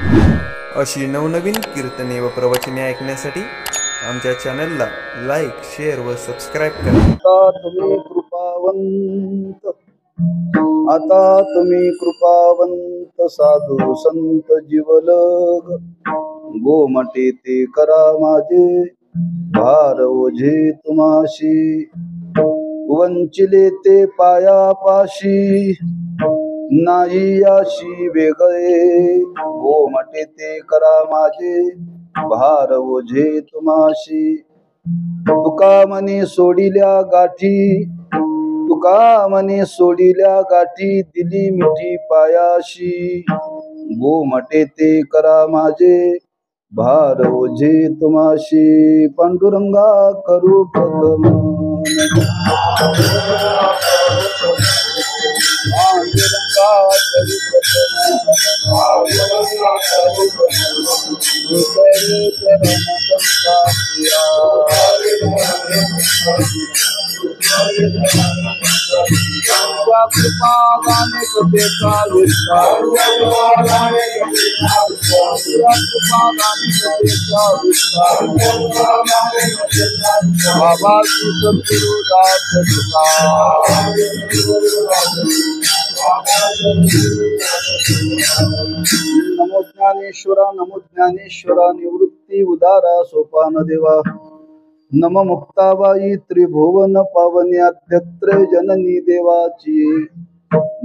अशी नवनवीन कीर्तने व प्रवचने ऐकण्यासाठी आमच्या चॅनलला लाईक, शेअर व सबस्क्राईब करा. आता तुम्ही कृपावंत साधू संत जीवलग गोमटे ते करा माझे भार ओझे तुम्हाशी वंचिले ते पायापाशी नाही अशी वेगळे गोमटे ते करा माझे भार ओझे तुम्हाशी तुका मने सोडिल्या गाठी तुका मने सोडिल्या गाठी दिली मिठी पायाशी गोमटे ते करा माझे भार ओझे तुम्हाशी पांडुरंगा करू प्रथम पांडुरंगा करू कृपा गाने कथेचा विस्तार बाबा सद्गुरुदास नमो ज्ञानेश्वरा निवृत्ती उदारा सोपान देवा नम मुक्ताबाई त्रिभुवन पावन्याद्यत्र जननी देवाची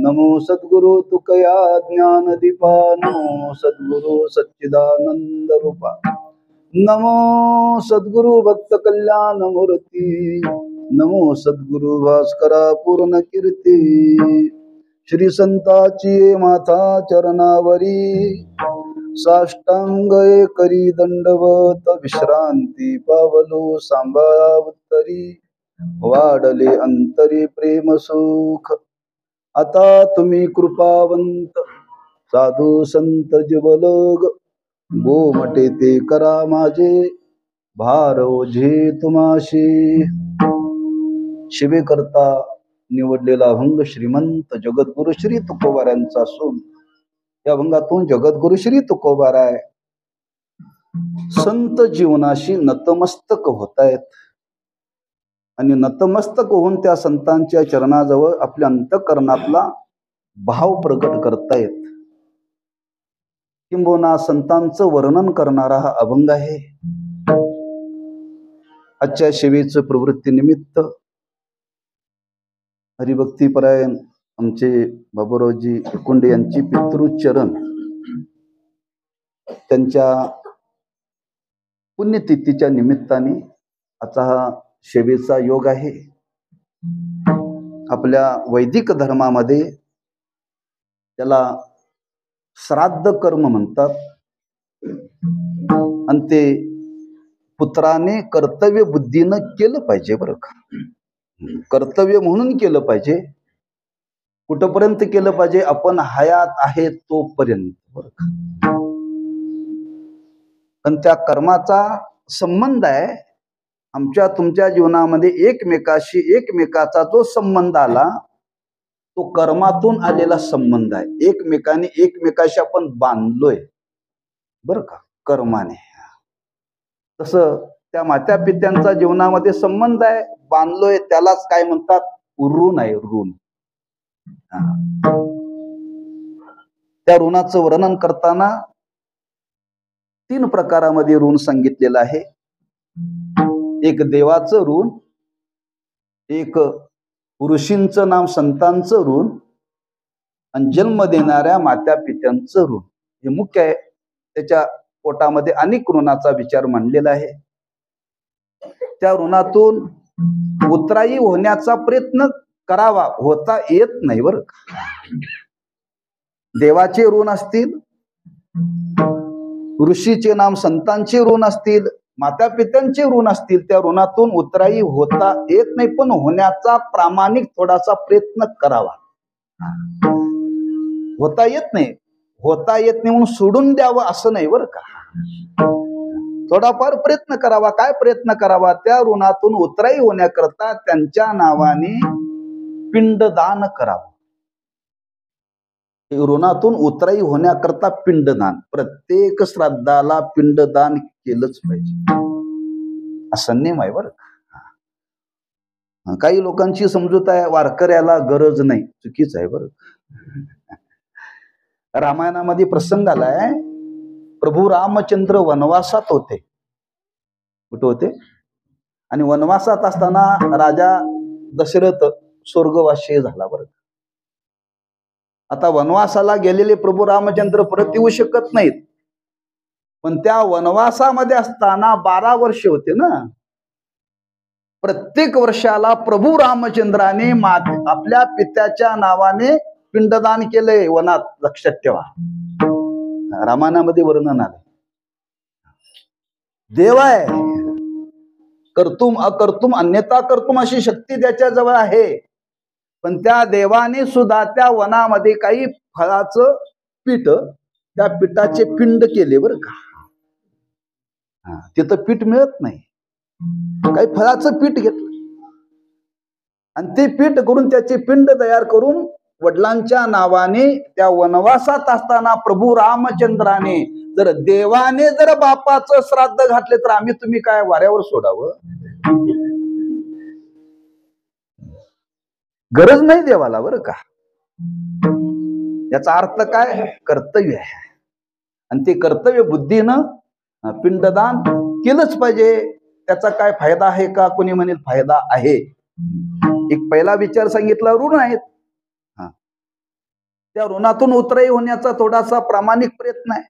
नमो सद्गुरु तुकया ज्ञान दीपा नमो सद्गुरु सच्चिदानंद रूपा नमो सद्गुरु भक्त कल्याण मूर्ती नमो सद्गुरु भास्करा पूर्ण कीर्ती श्री संताची माथा चरणावरी साष्टांग करी दंडवत विश्रांती पावलो सांभाळा उत्तरी वाढले अंतरी प्रेम सुख आता तुम्ही कृपावंत साधू संत जीवलोग गोमटे ते करा माझे भार ओझे तुम्हाशी शिवे करता निवडलेला अभंग श्रीमंत जगद्गुरु श्री तुकोबारायांचा असून या अभंगातून जगद्गुरु श्री तुकोबाराय संत जीवनाशी नतमस्तक होत आहेत आणि नतमस्तक होऊन त्या संतांच्या चरणाजवळ आपल्या अंतःकरणातला भाव प्रगट करतायत. किंबहुना संतांचं वर्णन करणारा हा अभंग आहे. आजच्या सेवेचं प्रवृत्ती निमित्त हरिभक्तीपरायण आमचे बाबूरावजी कुंडे यांची पितृचरण त्यांच्या पुण्यतिथीच्या निमित्ताने आता हा सेवेचा योग आहे. आपल्या वैदिक धर्मामध्ये त्याला श्राद्ध कर्म म्हणतात आणि ते पुत्राने कर्तव्य बुद्धीनं केलं पाहिजे बरं का. कर्तव्य म्हणून केलं पाहिजे. कुठपर्यंत केलं पाहिजे? आपण हयात आहे तोपर्यंत बरं का. पण त्या कर्माचा संबंध आहे आमच्या तुमच्या जीवनामध्ये एकमेकाचा जो संबंध आला तो कर्मातून आलेला संबंध आहे. एकमेकाशी आपण बांधलोय बरं का कर्माने. तसं त्या मात्या पित्यांचा जीवनामध्ये संबंध आहे, बांधलोय, त्यालाच काय म्हणतात? ऋण आहे, ऋण. त्या ऋणाचं वर्णन करताना 3 प्रकारामध्ये ऋण सांगितलेलं आहे. एक देवाचं ऋण, एक ऋषींचं नाम संतांचं ऋण आणि जन्म देणाऱ्या मात्या पित्यांचं ऋण. हे मुख्य आहे. त्याच्या पोटामध्ये अनेक ऋणाचा विचार मांडलेला आहे. त्या ऋणातून उतराई होण्याचा प्रयत्न करावा, होता येत नाही बरं का. देवाचे ऋण असतील, ऋषीचे नाम संतांचे ऋण असतील, माता पित्यांचे ऋण असतील, त्या ऋणातून उतराई होता येत नाही, पण होण्याचा प्रामाणिक थोडासा प्रयत्न करावा. होता येत नाही म्हणून सोडून द्यावं असं नाही बरं का. थोडाफार प्रयत्न करावा. काय प्रयत्न करावा? त्या ऋणातून उतराई होण्याकरता त्यांच्या नावाने पिंडदान करावं. ऋणातून उतराई होण्याकरता पिंडदान, प्रत्येक श्राद्धाला पिंडदान केलंच पाहिजे, असा नेम आहे बरं. काही लोकांची समजूत आहे वारकऱ्याला गरज नाही, चुकीच आहे बरं. रामायणामध्ये प्रसंग आलाय, प्रभू रामचंद्र वनवासात होते. कुठे होते? आणि वनवासात असताना राजा दशरथ स्वर्गवासी झाला बरं. आता वनवासाला गेलेले प्रभू रामचंद्र परत येऊ शकत नाहीत, पण त्या वनवासामध्ये असताना 12 वर्ष होते ना, प्रत्येक वर्षाला प्रभू रामचंद्राने आपल्या पित्याच्या नावाने पिंडदान केलंय वनात, लक्षात ठेवा. रामायणामध्ये वर्णन आले. देव आहे, कर्तुम अकर्तुम अन्यथा कर्तुम अशी शक्ती त्याच्याजवळ आहे, पण त्या देवाने सुद्धा त्या वनामध्ये काही फळाचं पीठ, त्या पिठाचे पिंड केले बरं का. तिथं पीठ मिळत नाही, काही फळाचं पीठ घेतलं आणि ते पीठ करून त्याचे पिंड तयार करून वडिलांच्या नावाने त्या वनवासात असताना प्रभू रामचंद्राने, जर देवाने जर बापाचं श्राद्ध घातले तर आम्ही तुम्ही काय वाऱ्यावर सोडावं? गरज नाही देवाला बरं का. याचा अर्थ काय? कर्तव्य आहे, आणि ते कर्तव्य बुद्धीनं पिंडदान केलंच पाहिजे. त्याचा काय फायदा आहे का? कोणी म्हणेल फायदा आहे. एक पहिला विचार सांगितला, ऋण आहेत, त्या ऋणातून उतराई होण्याचा थोडासा प्रामाणिक प्रयत्न आहे.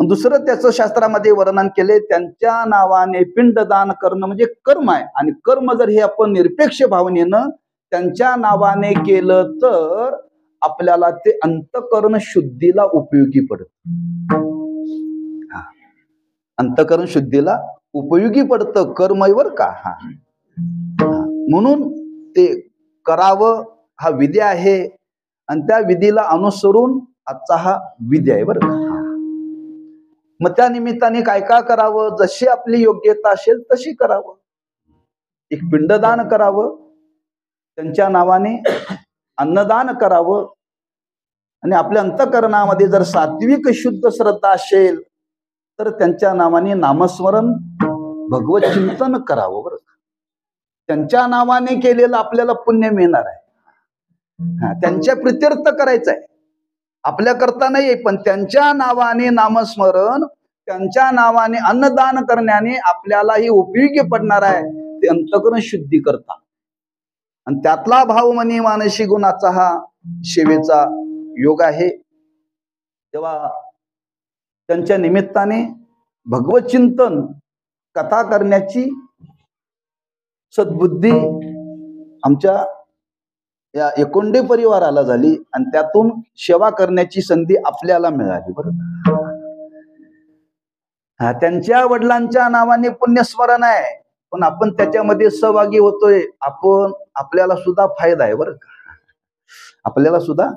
दुसरं त्याचं शास्त्रामध्ये वर्णन केले, त्यांच्या नावाने पिंडदान करणं म्हणजे कर्म आहे, आणि कर्म जर हे आपण निरपेक्ष भावनेनं त्यांच्या नावाने केलं तर आपल्याला ते अंतःकरण शुद्धीला उपयोगी पडत. अंतःकरण शुद्धीला उपयोगी पडतं कर्मवर का. म्हणून ते करावं, हा विधी आहे, आणि त्या विधीला अनुसरून आजचा हा विधी आहे बरं का. मग त्या निमित्ताने काय काय करावं? जशी आपली योग्यता असेल तशी करावं. एक पिंडदान करावं, त्यांच्या नावाने अन्नदान करावं, आणि आपल्या अंतःकरणामध्ये जर सात्विक शुद्ध श्रद्धा असेल तर त्यांच्या नावाने नामस्मरण भगवत चिंतन करावं बरं. त्यांच्या नावाने केलेलं आपल्याला पुण्य मिळणार आहे. त्यांच्या प्रित्यर्थ करायचं आहे, आपल्या करता नाही, पण त्यांच्या नावाने नामस्मरण, त्यांच्या नावाने अन्नदान करण्याने आपल्यालाही उपयोगी पडणार आहे. ते अंतःकरण शुद्धी करता, आणि त्यातला भाव मनी मानसी गुणाचा हा सेवेचा योग आहे. तेव्हा त्यांच्या निमित्ताने भगवत चिंतन कथा करण्याची सद्बुद्धी आमच्या या एकोंडे परिवाराला झाली, आणि त्यातून सेवा करण्याची संधी आपल्याला मिळाली बरं. त्यांच्या वडिलांच्या नावाने पुण्यस्मरण आहे, पण आपण त्याच्यामध्ये सहभागी होतोय, आपल्याला सुद्धा फायदा आहे बरं का. आपल्याला सुद्धा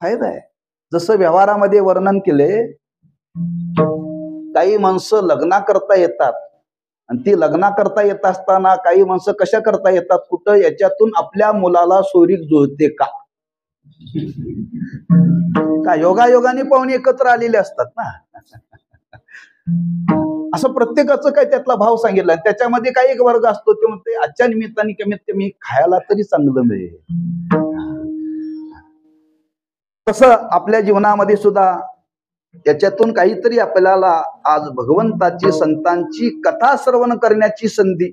फायदा आहे. जसं व्यवहारामध्ये वर्णन केले, काही माणसं लग्ना करता येतात, आणि ती लग्ना करता येत असताना काही माणसं कशा करता येतात, कुठं याच्यातून आपल्या मुलाला सोरीक जुळते का, योगायोगाने पाहुणे एकत्र आलेले असतात ना. असं प्रत्येकाचं काय त्यातला भाव सांगितला. त्याच्यामध्ये काही एक वर्ग असतो, ते म्हणते आजच्या निमित्ताने कमीत कमी खायला तरी चांगलं मिळेल. तसं आपल्या जीवनामध्ये सुद्धा याच्यातून काहीतरी आपल्याला आज भगवंताची संतांची कथा श्रवण करण्याची संधी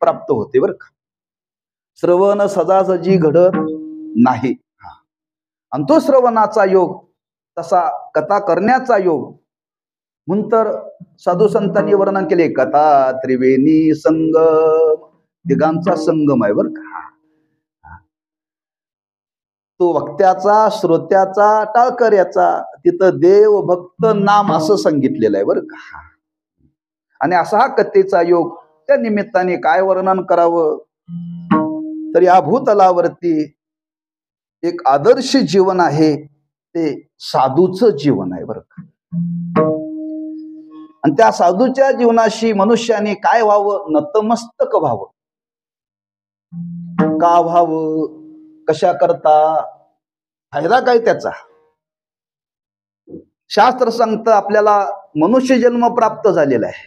प्राप्त होते बरं का. श्रवण सजासजी घडत नाही, आणि तो श्रवणाचा योग, तसा कथा करण्याचा योग. म्हणून तर साधू संतांनी वर्णन केले, कथा त्रिवेणी संगम, तिघांचा संगम आहे बरं का. तो वक्त्याचा, श्रोत्याचा, टाळकऱ्याचा, तिथं देव भक्त नाम असं सांगितलेलं आहे बरं का. आणि असा हा कथेचा योग. त्या निमित्ताने काय वर्णन करावं, तर या भूतलावरती एक आदर्श जीवन आहे, ते साधूचं जीवन आहे बरं का. आणि त्या साधूच्या जीवनाशी मनुष्याने काय व्हावं? नतमस्तक व्हावं. का व्हावं? कशा करता? फायदा काय त्याचा? शास्त्र सांगतं आपल्याला मनुष्य जन्म प्राप्त झालेला आहे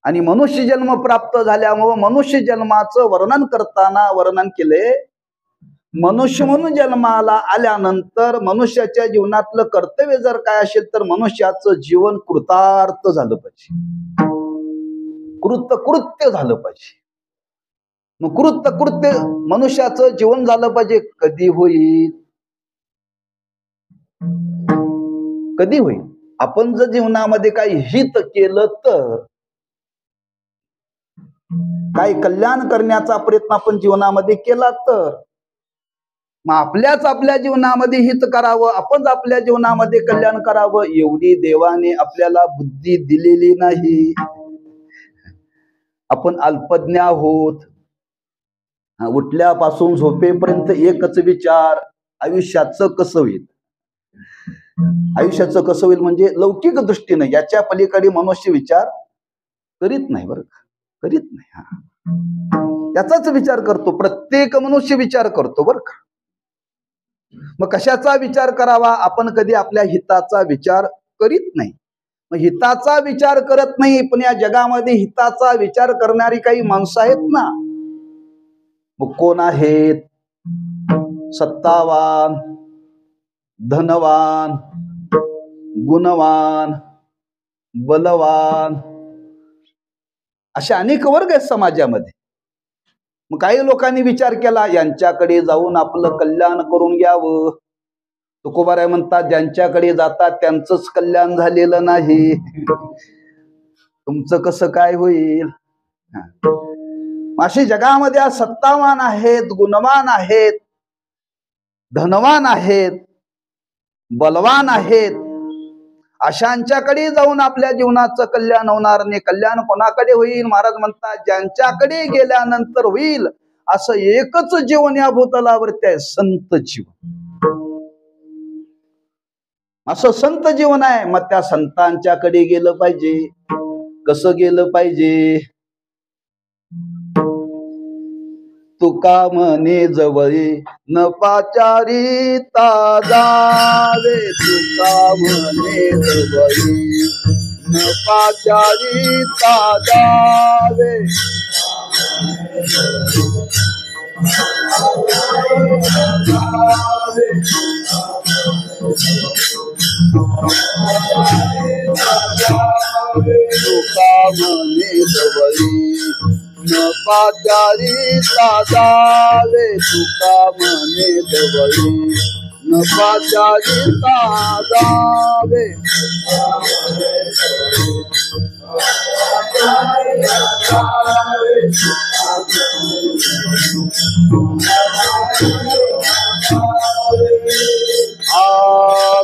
आणि मनुष्य जन्म प्राप्त झाल्यामुळं मनुष्य जन्माचं वर्णन करताना वर्णन केले, मनुष्य म्हणून जन्माला आल्यानंतर मनुष्याच्या जीवनातलं कर्तव्य जर काय असेल तर मनुष्याचं जीवन कृतार्थ झालं पाहिजे, कृत्य झालं पाहिजे. मग कृत्य मनुष्याचं जीवन झालं पाहिजे. कधी होईल? कधी होईल? आपण जर जीवनामध्ये काही हित केलं तर, काही कल्याण करण्याचा प्रयत्न आपण जीवनामध्ये केला तर, मग आपल्या जीवनामध्ये हित करावं, आपण आपल्या जीवनामध्ये कल्याण करावं. एवढी देवाने आपल्याला बुद्धी दिलेली नाही. आपण अल्पज्ञ आहोत. उठल्यापासून झोपेपर्यंत एकच विचार, आयुष्याचं कसं होईल. आयुष्याचं कसं होईल म्हणजे लौकिक दृष्टीनं याच्या पलीकडे मनुष्य विचार करीत नाही. बरं का? करीत नाही. त्याचाच विचार करतो. प्रत्येक मनुष्य विचार करतो. बरं का? मग कशाचा विचार करावा? आपण कधी आपल्या हिताचा विचार करीत नाही. मग हिताचा विचार करत नाही, पण या जगामध्ये हिताचा विचार करणारी काही माणसं आहेत ना. मग कोण आहेत? सत्तावान, धनवान, गुणवान, बलवान, असे अनेक वर्ग आहेत समाजामध्ये. मग काही लोकांनी विचार केला यांच्याकडे जाऊन आपलं कल्याण करून घ्यावं. तुकोबाराय म्हणतात ज्यांच्याकडे जातात त्यांचंच कल्याण झालेलं नाही, तुमचं कसं काय होईल? अशी जगामध्ये आज सत्तावान आहेत, गुणवान आहेत, धनवान आहेत, बलवान आहेत. अशांच्याकडे जाऊन आपल्या जीवनाचं कल्याण होणार नाही. कल्याण कोणाकडे होईल? महाराज म्हणतात ज्यांच्याकडे गेल्यानंतर होईल असं एकच जीवन या भूतलावरती आहे, संत जीवन. असं संत जीवन आहे. मग त्या संतांच्याकडे गेलं पाहिजे. कसं गेलं पाहिजे? तुका म्हणे जवळी न पाचारिता जावे, तुका म्हणे जवळी न पाचारिता जावे. तुका म्हणे जवळी न पाचारिता जावे, तुका म्हणे जवळी न पाचारिता जावे.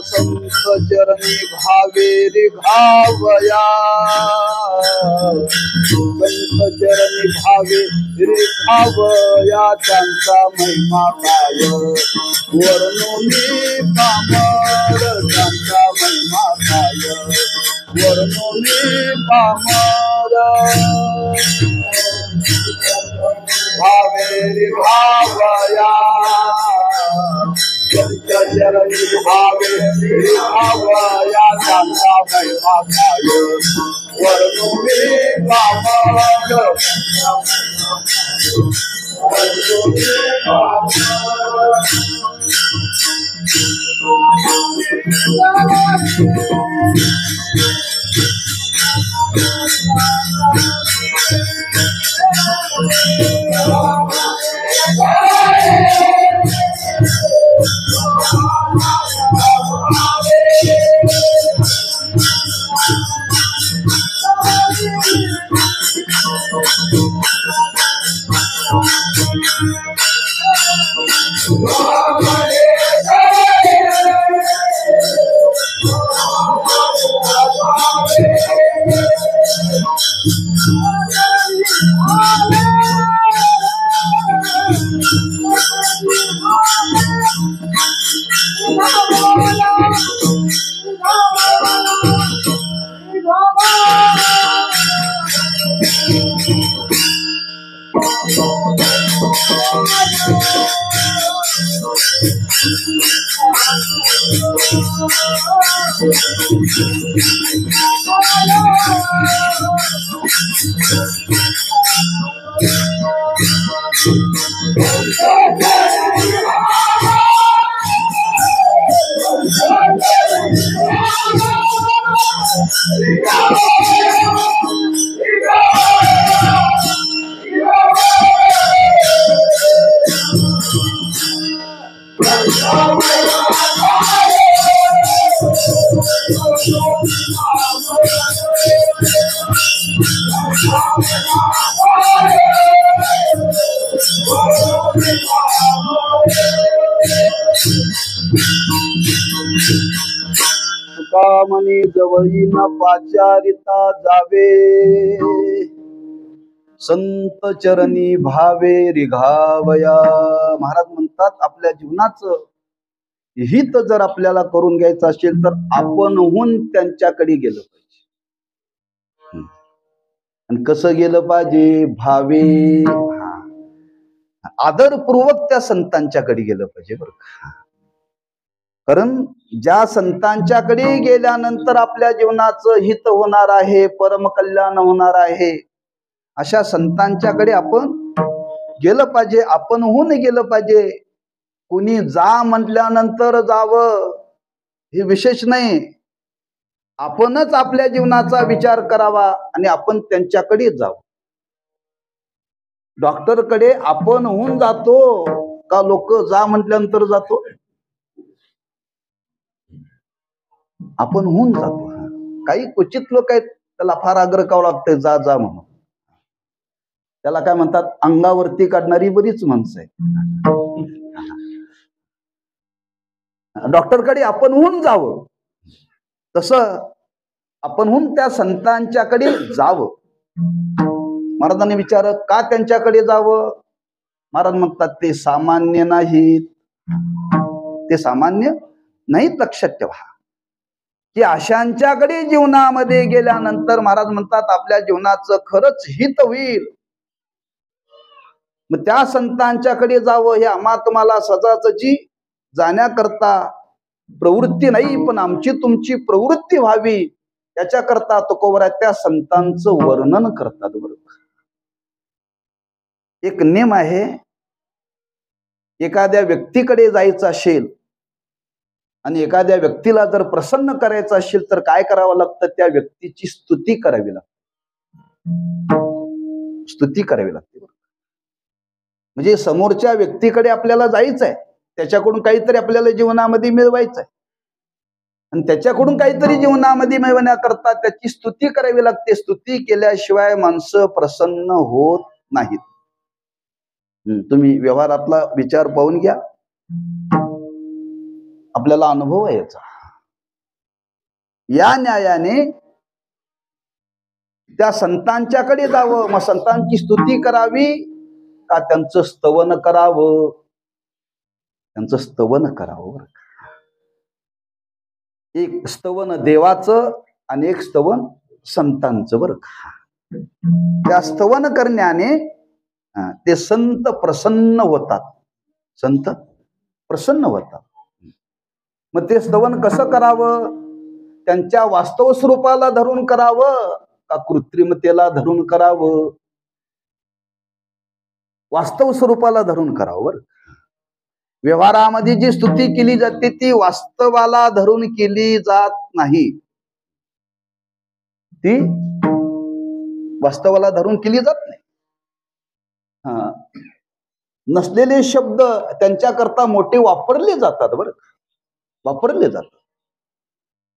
संत चरणी भावे घावया, संत चरणी भावे घावया, त्यांचा महिमा काय वर्णोनी पामर, त्यांचा महिमा काय वर्णोनी पामर. भावे घावया चरणी भावे घावया, त्यांचा महिमा काय वर्णोनी पामर. तुका म्हणे जवळी न पाचारिता जावे, संत चरणी भावे रिघावया. महाराज म्हणतात आपल्या जीवनाचं हित जर आपल्याला करून घ्यायचं असेल तर आपणहून त्यांच्याकडे गेलं पाहिजे. आणि कसं गेलं पाहिजे? भावे, आदरपूर्वक त्या संतांच्याकडे गेलं पाहिजे बरं का. कारण ज्या संतांच्याकडे गेल्यानंतर आपल्या जीवनाचं हित होणार आहे, परमकल्याण होणार आहे, अशा संतांच्याकडे आपण गेलं पाहिजे, आपणहून गेलं पाहिजे. कुणी जा म्हटल्यानंतर जावं हे विशेष नाही, आपणच आपल्या जीवनाचा विचार करावा आणि आपण त्यांच्याकडे जावं. डॉक्टरकडे आपणहून जातो का लोक जा म्हटल्यानंतर जातो? आपण होऊन जातो. काही क्वचित लोक आहेत त्याला फार आग्रह करावं लागतंय जा जा म्हणून. त्याला काय म्हणतात? अंगावरती काढणारी बरीच माणसं आहेत. डॉक्टरकडे आपण होऊन जावं, तसं आपण होऊन त्या संतांच्याकडे जावं. महाराजांनी विचारलं का त्यांच्याकडे जावं? महाराज म्हणतात ते सामान्य नाहीत, ते सामान्य नाहीत. लक्षात ठेवा की अशांच्याकडे जीवनामध्ये गेल्यानंतर महाराज म्हणतात आपल्या जीवनाचं खरंच हित होईल. मग त्या संतांच्याकडे जावं. हे आम्हा तुम्हाला सजासजी जाण्याकरता प्रवृत्ती नाही, पण आमची तुमची प्रवृत्ती व्हावी याच्याकरता तुकोबरा त्या संतांचं वर्णन करतात. बरोबर, एक नेम आहे, एखाद्या व्यक्तीकडे जायचं असेल आणि एखाद्या व्यक्तीला जर प्रसन्न करायचं असेल तर काय करावं लागतं? त्या व्यक्तीची स्तुती करावी लागते. स्तुती करावी लागते. म्हणजे समोरच्या व्यक्तीकडे आपल्याला जायचं आहे, त्याच्याकडून काहीतरी आपल्याला जीवनामध्ये मिळवायचं आहे आणि त्याच्याकडून काहीतरी जीवनामध्ये मिळवण्याकरता त्याची स्तुती करावी लागते. स्तुती केल्याशिवाय माणसं प्रसन्न होत नाहीत. तुम्ही व्यवहारातला विचार पाहून घ्या, आपल्याला अनुभव आहे याचा. या न्यायाने त्या संतांच्याकडे जावं. मग संतांची स्तुती करावी का त्यांचं स्तवन करावं? त्यांचं स्तवन करावं. एक स्तवन देवाचं आणि एक स्तवन संतांचं. बरं का, त्या स्तवन करण्याने ते संत प्रसन्न होतात. संत प्रसन्न होतात. मग ते स्तवन कसं करावं? त्यांच्या वास्तव स्वरूपाला धरून करावं का कृत्रिमतेला धरून करावं? वास्तव स्वरूपाला धरून करावं. बरं, व्यवहारामध्ये जी स्तुती केली जाते ती वास्तवाला धरून केली जात नाही. ती वास्तवाला धरून केली जात नाही. नसलेले शब्द त्यांच्याकरता मोठे वापरले जातात. बरं, वापरले जातात.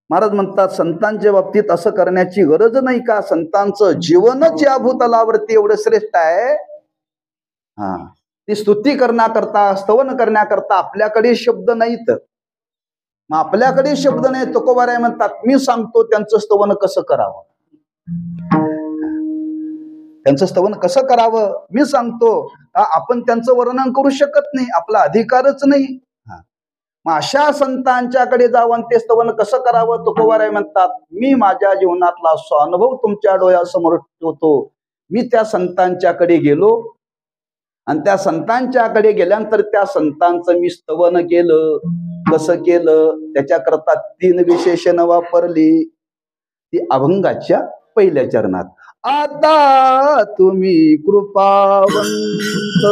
महाराज म्हणतात संतांच्या बाबतीत असं करण्याची गरज नाही का? संतांचं जीवनच या भूतलावरती एवढं श्रेष्ठ आहे. ती स्तुती करण्याकरता, स्तवन करण्याकरता आपल्याकडे शब्द नाहीत. मग आपल्याकडे शब्द नाही, तुकोबाराय म्हणतात मी सांगतो त्यांचं स्तवन कसं करावं. त्यांचं स्तवन कसं करावं मी सांगतो. आपण त्यांचं वर्णन करू शकत नाही, आपला अधिकारच नाही. मग अशा संतांच्याकडे जावं ते स्तवन कसं करावं? तुकोबाराय म्हणतात मी माझ्या जीवनातला स्वानुभव तुमच्या डोळ्यासमोर ठेवतो. मी त्या संतांच्याकडे गेलो आणि त्या संतांच्याकडे गेल्यानंतर त्या संतांचं मी स्तवन केलं. कसं केलं त्याच्याकरता 3 विशेषण वापरली ती अभंगाच्या पहिल्या चरणात. आता तुम्ही कृपावंत,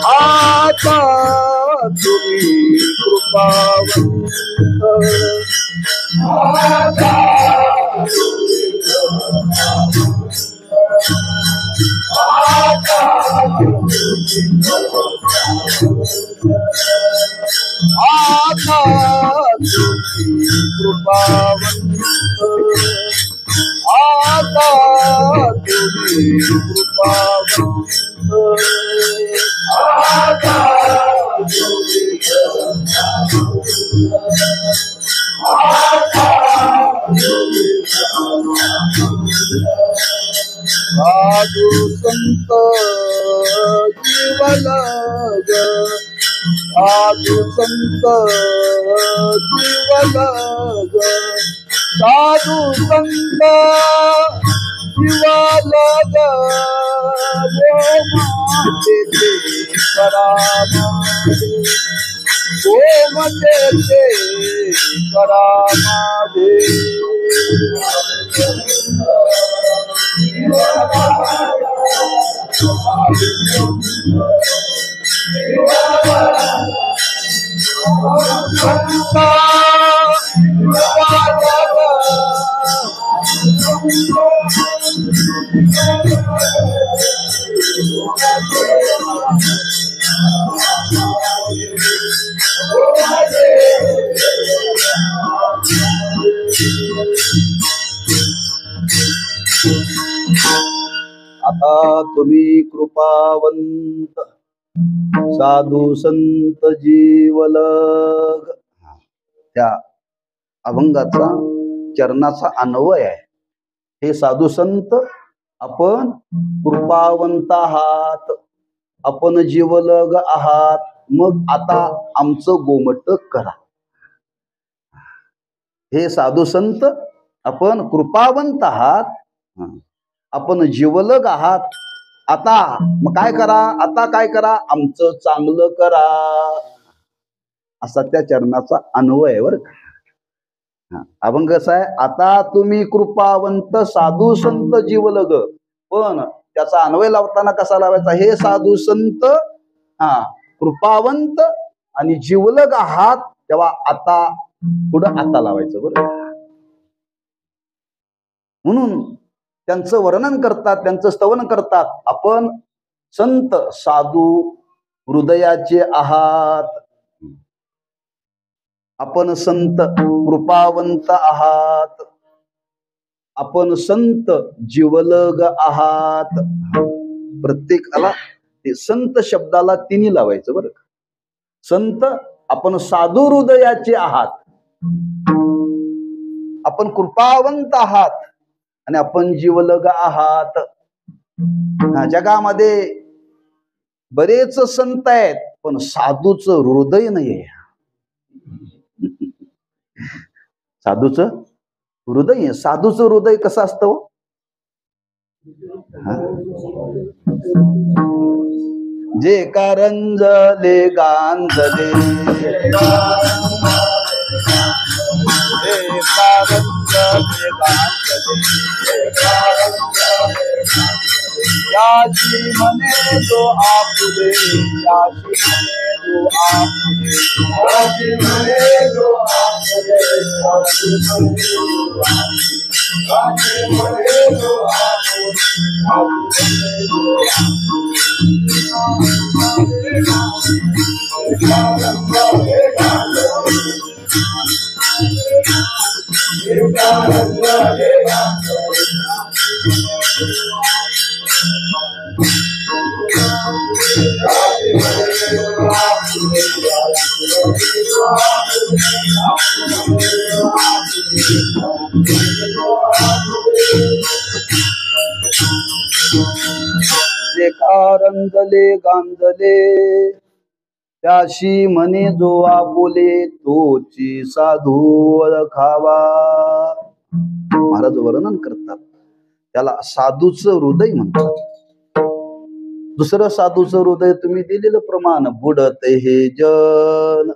आता तुम्ही कृपावंत, आता कृपावंत, आता तुम्ही कृपावंत, आता साधू संत जीवलग, साधू संत जीवलग, साधू संत जीवलग, गोमते करामादे, आता तुम्ही कृपावंत, साधू संत जीवलग. त्या अभंगाचा चरणाचा अन्वय आहे. हे साधू संत, आपण कृपावंत आहात, आपण जीवलग आहात, मग आता आमचं गोमट करा. हे साधू संत, आपण कृपावंत आहात, आपण जीवलग आहात, आता मग काय करा, आता काय करा, आमचं चांगलं करा, असा त्या चरणाचा अन्वय वर. अभंग कसा आहे, आता तुम्ही कृपावंत साधू संत जीवलग, पण त्याचा अन्वय लावताना कसा लावायचा, हे साधू संत कृपावंत आणि जीवलग आहात, तेव्हा आता पुढं आता लावायचं बरं. म्हणून त्यांचं वर्णन करतात, त्यांचं स्तवन करतात, आपण संत साधू हृदयाचे आहात, आपण संत कृपावंत आहात, आपण संत जीवलग आहात. प्रत्येकाला ते संत शब्दाला तिन्ही लावायचं बरं. संत, आपण साधू हृदयाचे आहात, आपण कृपावंत आहात आणि आपण जीवलग आहात. जगामध्ये बरेच संत आहेत, पण साधूच हृदय नाहीये. साधूच हृदय, साधूच हृदय कसं असतं, जे कारंजले गांजले, जे कारंजले गांजले, याची म्हणे जो आपुले, याची म्हणे जो आपुले, याची म्हणे जो आपुले, याची म्हणे जो जे कारंजले गांजले, त्याशी म्हणे जो आपुले, तोची साधू ओळखावा. महाराज वर्णन करतात, त्याला साधूचं हृदय म्हणतात. दुसरं साधूचं हृदय तुम्ही दिलेलं प्रमाण, बुडत हे जन,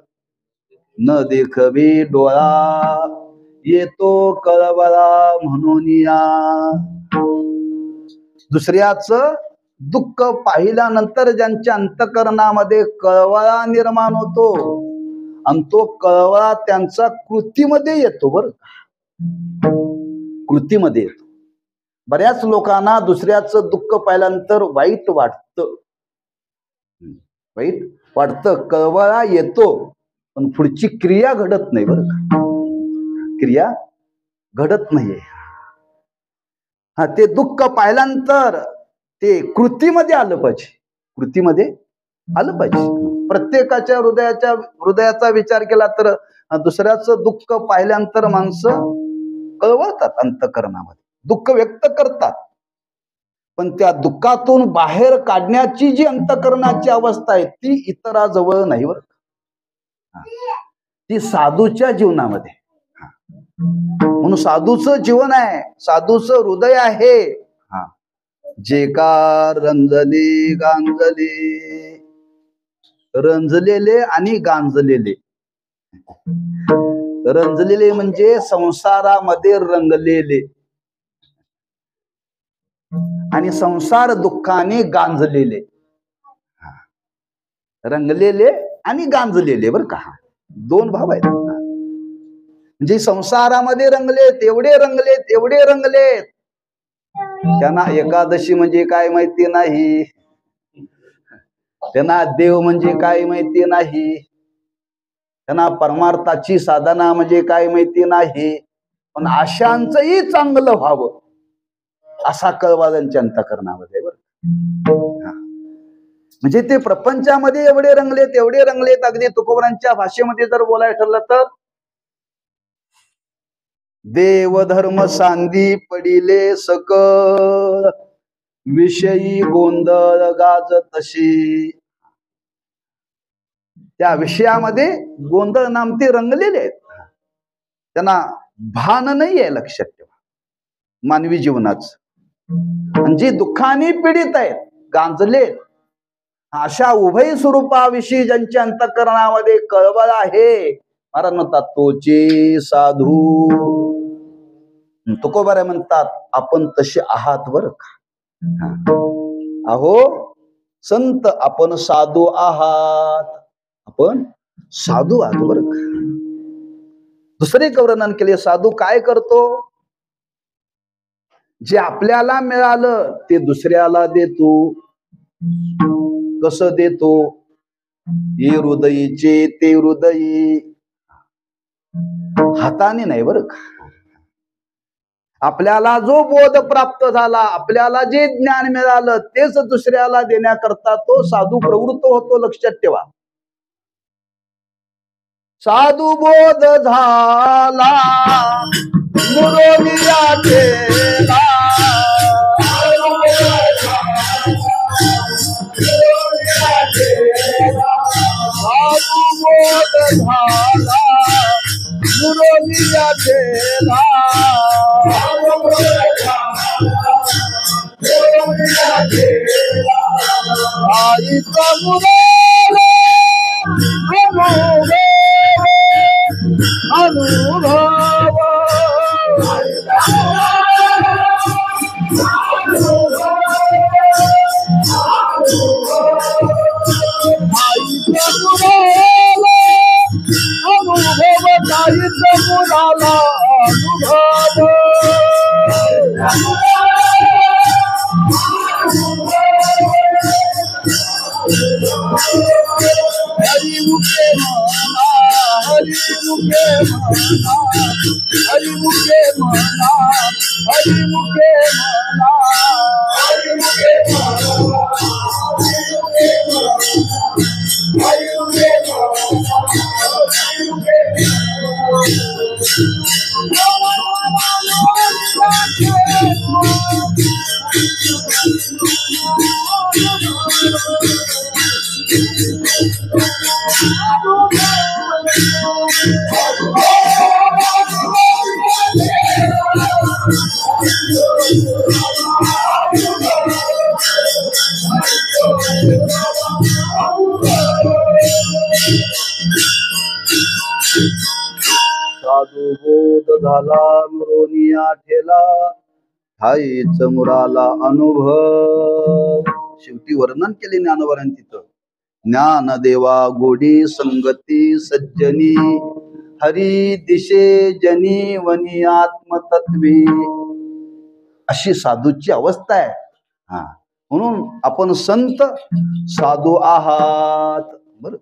न देखवे डोळा, येतो कळवळा म्हणून या. दुसऱ्याचं दुःख पाहिल्यानंतर ज्यांच्या अंतःकरणामध्ये कळवळा निर्माण होतो आणि तो कळवळा त्यांचा कृतीमध्ये येतो. बरं, कृतीमध्ये येतो. बऱ्याच लोकांना दुसऱ्याचं दुःख पाहिल्यानंतर वाईट वाटतं, वाईट वाटतं, कळवळा येतो, पण पुढची क्रिया घडत नाही. बरं का, क्रिया घडत नाहीये. हा, ते दुःख पाहिल्यानंतर ते कृतीमध्ये आलं पाहिजे, कृतीमध्ये आलं पाहिजे. प्रत्येकाच्या हृदयाचा विचार केला तर दुसऱ्याचं दुःख पाहिल्यानंतर माणसं कळवळतात, अंतःकरणामध्ये दुःख व्यक्त करतात, पण त्या दुःखातून बाहेर काढण्याची जी अंतःकरणाची अवस्था आहे ती इतराजवळ नाही. बरं, ती साधूच्या जीवनामध्ये. म्हणून साधूचं जीवन आहे, साधूचं हृदय आहे. हा, जे का रंजले गांजले, रंजलेले आणि गांजलेले. रंजलेले म्हणजे संसारामध्ये रंगलेले, आणि संसार दुःखाने गांजलेले. रंगलेले आणि गांजलेले. बरं का, दोन भाव आहेत. म्हणजे संसारामध्ये रंगले, तेवढे रंगले, तेवढे रंगले, त्यांना एकादशी म्हणजे काय माहिती नाही, त्यांना देव म्हणजे काय माहिती नाही, त्यांना परमार्थाची साधना म्हणजे काय माहिती नाही. पण अशांचंही चांगलं व्हावं असा कळवा त्यांच्या अंतःकरणामध्ये. बरं, म्हणजे ते प्रपंचामध्ये एवढे रंगले, तेवढे रंगलेत. अगदी तुकोबांच्या भाषेमध्ये जर बोलायला ठरलं तर, देव धर्म सांदी पडिले सकळ, विषयी गोंधळ गाज तशी. त्या विषयामध्ये गोंधळ नामते रंगलेले आहेत, त्यांना भान नाही आहे. लक्षात ठेवा, मानवी जीवनाचं. म्हणजे दुःखाने पीडित आहेत, गांजले, अशा उभय स्वरूपाविषयी ज्यांच्या अंतःकरणामध्ये कळवळ आहे, महाराज म्हणतात तोचे साधू. तुकोबारे म्हणतात आपण तसे आहात. बरं का, अहो संत आपण साधू आहात, आपण साधू आहात. बरं का, दुसरे वर्णन केले. साधू काय करतो, जे आपल्याला मिळालं ते दुसऱ्याला देतो. कसं देतो, हे हृदयीचे ते हृदयी, हाताने नाही. बरं का, आपल्याला जो बोध प्राप्त झाला, आपल्याला जे ज्ञान मिळालं तेच दुसऱ्याला देण्याकरता तो साधू प्रवृत्त होतो. लक्षात ठेवा, साधू बोध झाला मुरलिया केला, साधू बोध झाला मुरलिया केला, आईचा मुरली अनुभव, मुलाला अनुभव, हरिमुखे म्हणा, हरिमुखे म्हणा, हरिमुखे म्हणा, हरिमुखे म्हणा, हरिमुखे बोध झाला नुरोनिया ठेला ठाईच मुराला अनुभव. शेवटी वर्णन केले ज्ञानोबांनी तिथं. ज्ञान देवा गोडी संगती सज्जनी हरी दिशे जनी वनी आत्मतत्वी. अशी साधूची अवस्था आहे. हा, म्हणून आपण संत साधू आहात. बर,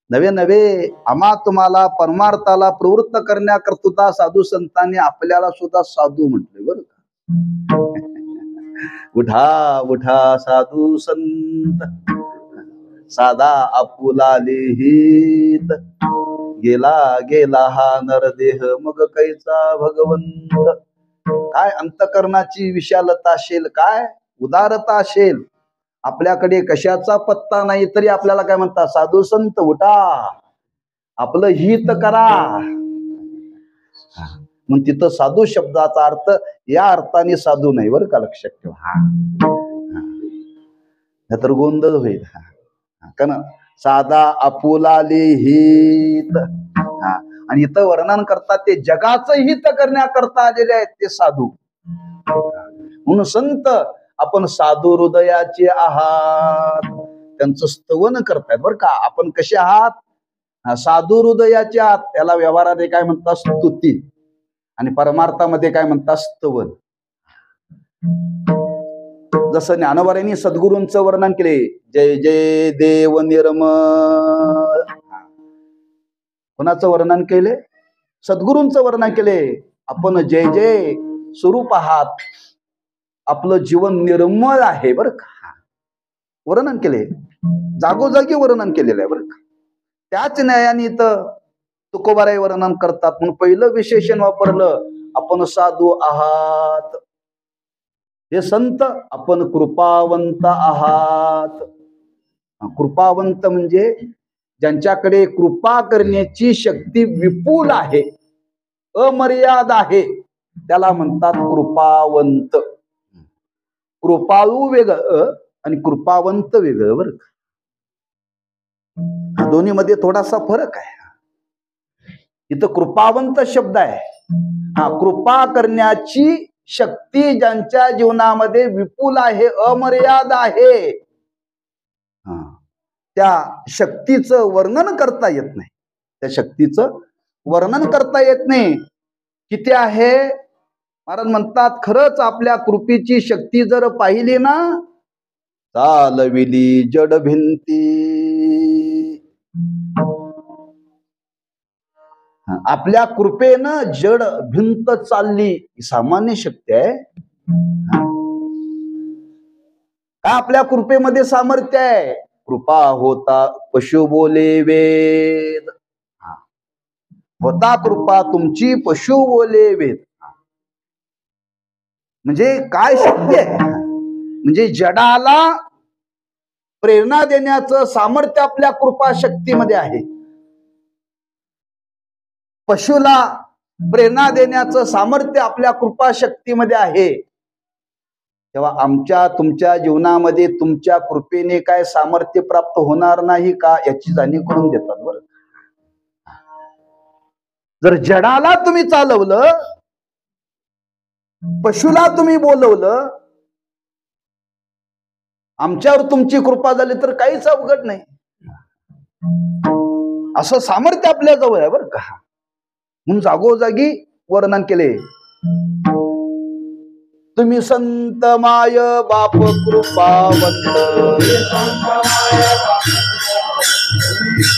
नवे नवे आम्हा तुम्हाला परमार्थाला प्रवृत्त करण्याकरता साधू संतांनी आपल्याला सुद्धा साधू म्हटले. बरं का, उठा उठा साधू संत साधा आपुला लिहित गेला गेला हा नरदेह मग कैचा भगवंत. काय अंतकरणाची विशालता असेल, काय उदारता असेल, आपल्याकडे कशाचा पत्ता नाही तरी आपल्याला काय म्हणतात, साधू संत उठा आपलं हित करा. मग तिथं साधू शब्दाचा अर्थ या अर्थाने साधू नाही बरं का, लक्षात ठेवा. तर गोंधळ होईल. कारण साधा आपुला लिहित, आणि इथं वर्णन करतात ते जगाचं हित करण्याकरता आलेले आहेत ते साधू. म्हणून संत आपण साधू हृदयाचे आहात, त्यांचं स्तवन करतायत बरं का. आपण कसे आहात, साधू हृदयाचे आहात. त्याला व्यवहाराने काय म्हणतात, स्तुती, आणि परमार्थामध्ये काय म्हणतात, स्तवन. जसं ज्ञानोबांनी सद्गुरूंचं वर्णन केले, जय जय देव निर्मळ. कोणाचं वर्णन केले, सद्गुरूंचं वर्णन केले. आपण जय जय स्वरूप आहात, आपलं जीवन निर्मळ आहे बरं का, वर्णन केले. जागोजागी वर्णन केलेलं आहे बरं का. त्याच न्यायाने इथं तुकोबाराय वर्णन करतात. म्हणून पहिलं विशेषण वापरलं, आपण साधू आहात. हे संत आपण कृपावंत आहात. कृपावंत म्हणजे ज्यांच्याकडे कृपा करण्याची शक्ती विपुल आहे, अमर्याद आहे, त्याला म्हणतात कृपावंत. कृपाळू वेगळं आणि कृपावंत वेगळं बरं का. दोन्ही मध्ये थोडासा फरक आहे. इथं कृपावंत शब्द आहे. कृपा करण्याची शक्ती ज्यांच्या जीवनामध्ये विपुल आहे, अमर्याद आहे, त्या शक्तीचं वर्णन करता येत नाही. त्या शक्तीचं वर्णन करता येत नाही. किती आहे, महाराज म्हणतात, खरंच आपल्या कृपेची शक्ती जर पाहिली ना, चालविली जड भिंती. आपल्या कृपेनं जड भिंत चालली, सामान्य शक्ती आहे का? आपल्या कृपेमध्ये सामर्थ्य आहे. कृपा होता पशु बोले वेद. होता कृपा तुमची पशु बोले वेद. म्हणजे काय शक्ती आहे, म्हणजे जडाला प्रेरणा देण्याचं सामर्थ्य आपल्या कृपा शक्तीमध्ये आहे. पशुला प्रेरणा देण्याचं सामर्थ्य आपल्या कृपा शक्तीमध्ये आहे. तेव्हा आमच्या तुमच्या जीवनामध्ये तुमच्या कृपेने काय सामर्थ्य प्राप्त होणार नाही का, याची जाणीव करून देतात बरं. जर जडाला तुम्ही चालवलं, पशुला तुम्ही बोलवलं, आमच्यावर तुमची कृपा झाली तर काहीच अवघड नाही. असं सामर्थ्य आपल्या जवळ आहे बरं का. म्हणून जागोजागी वर्णन केले, तुम्ही संत माय बाप कृपावंत.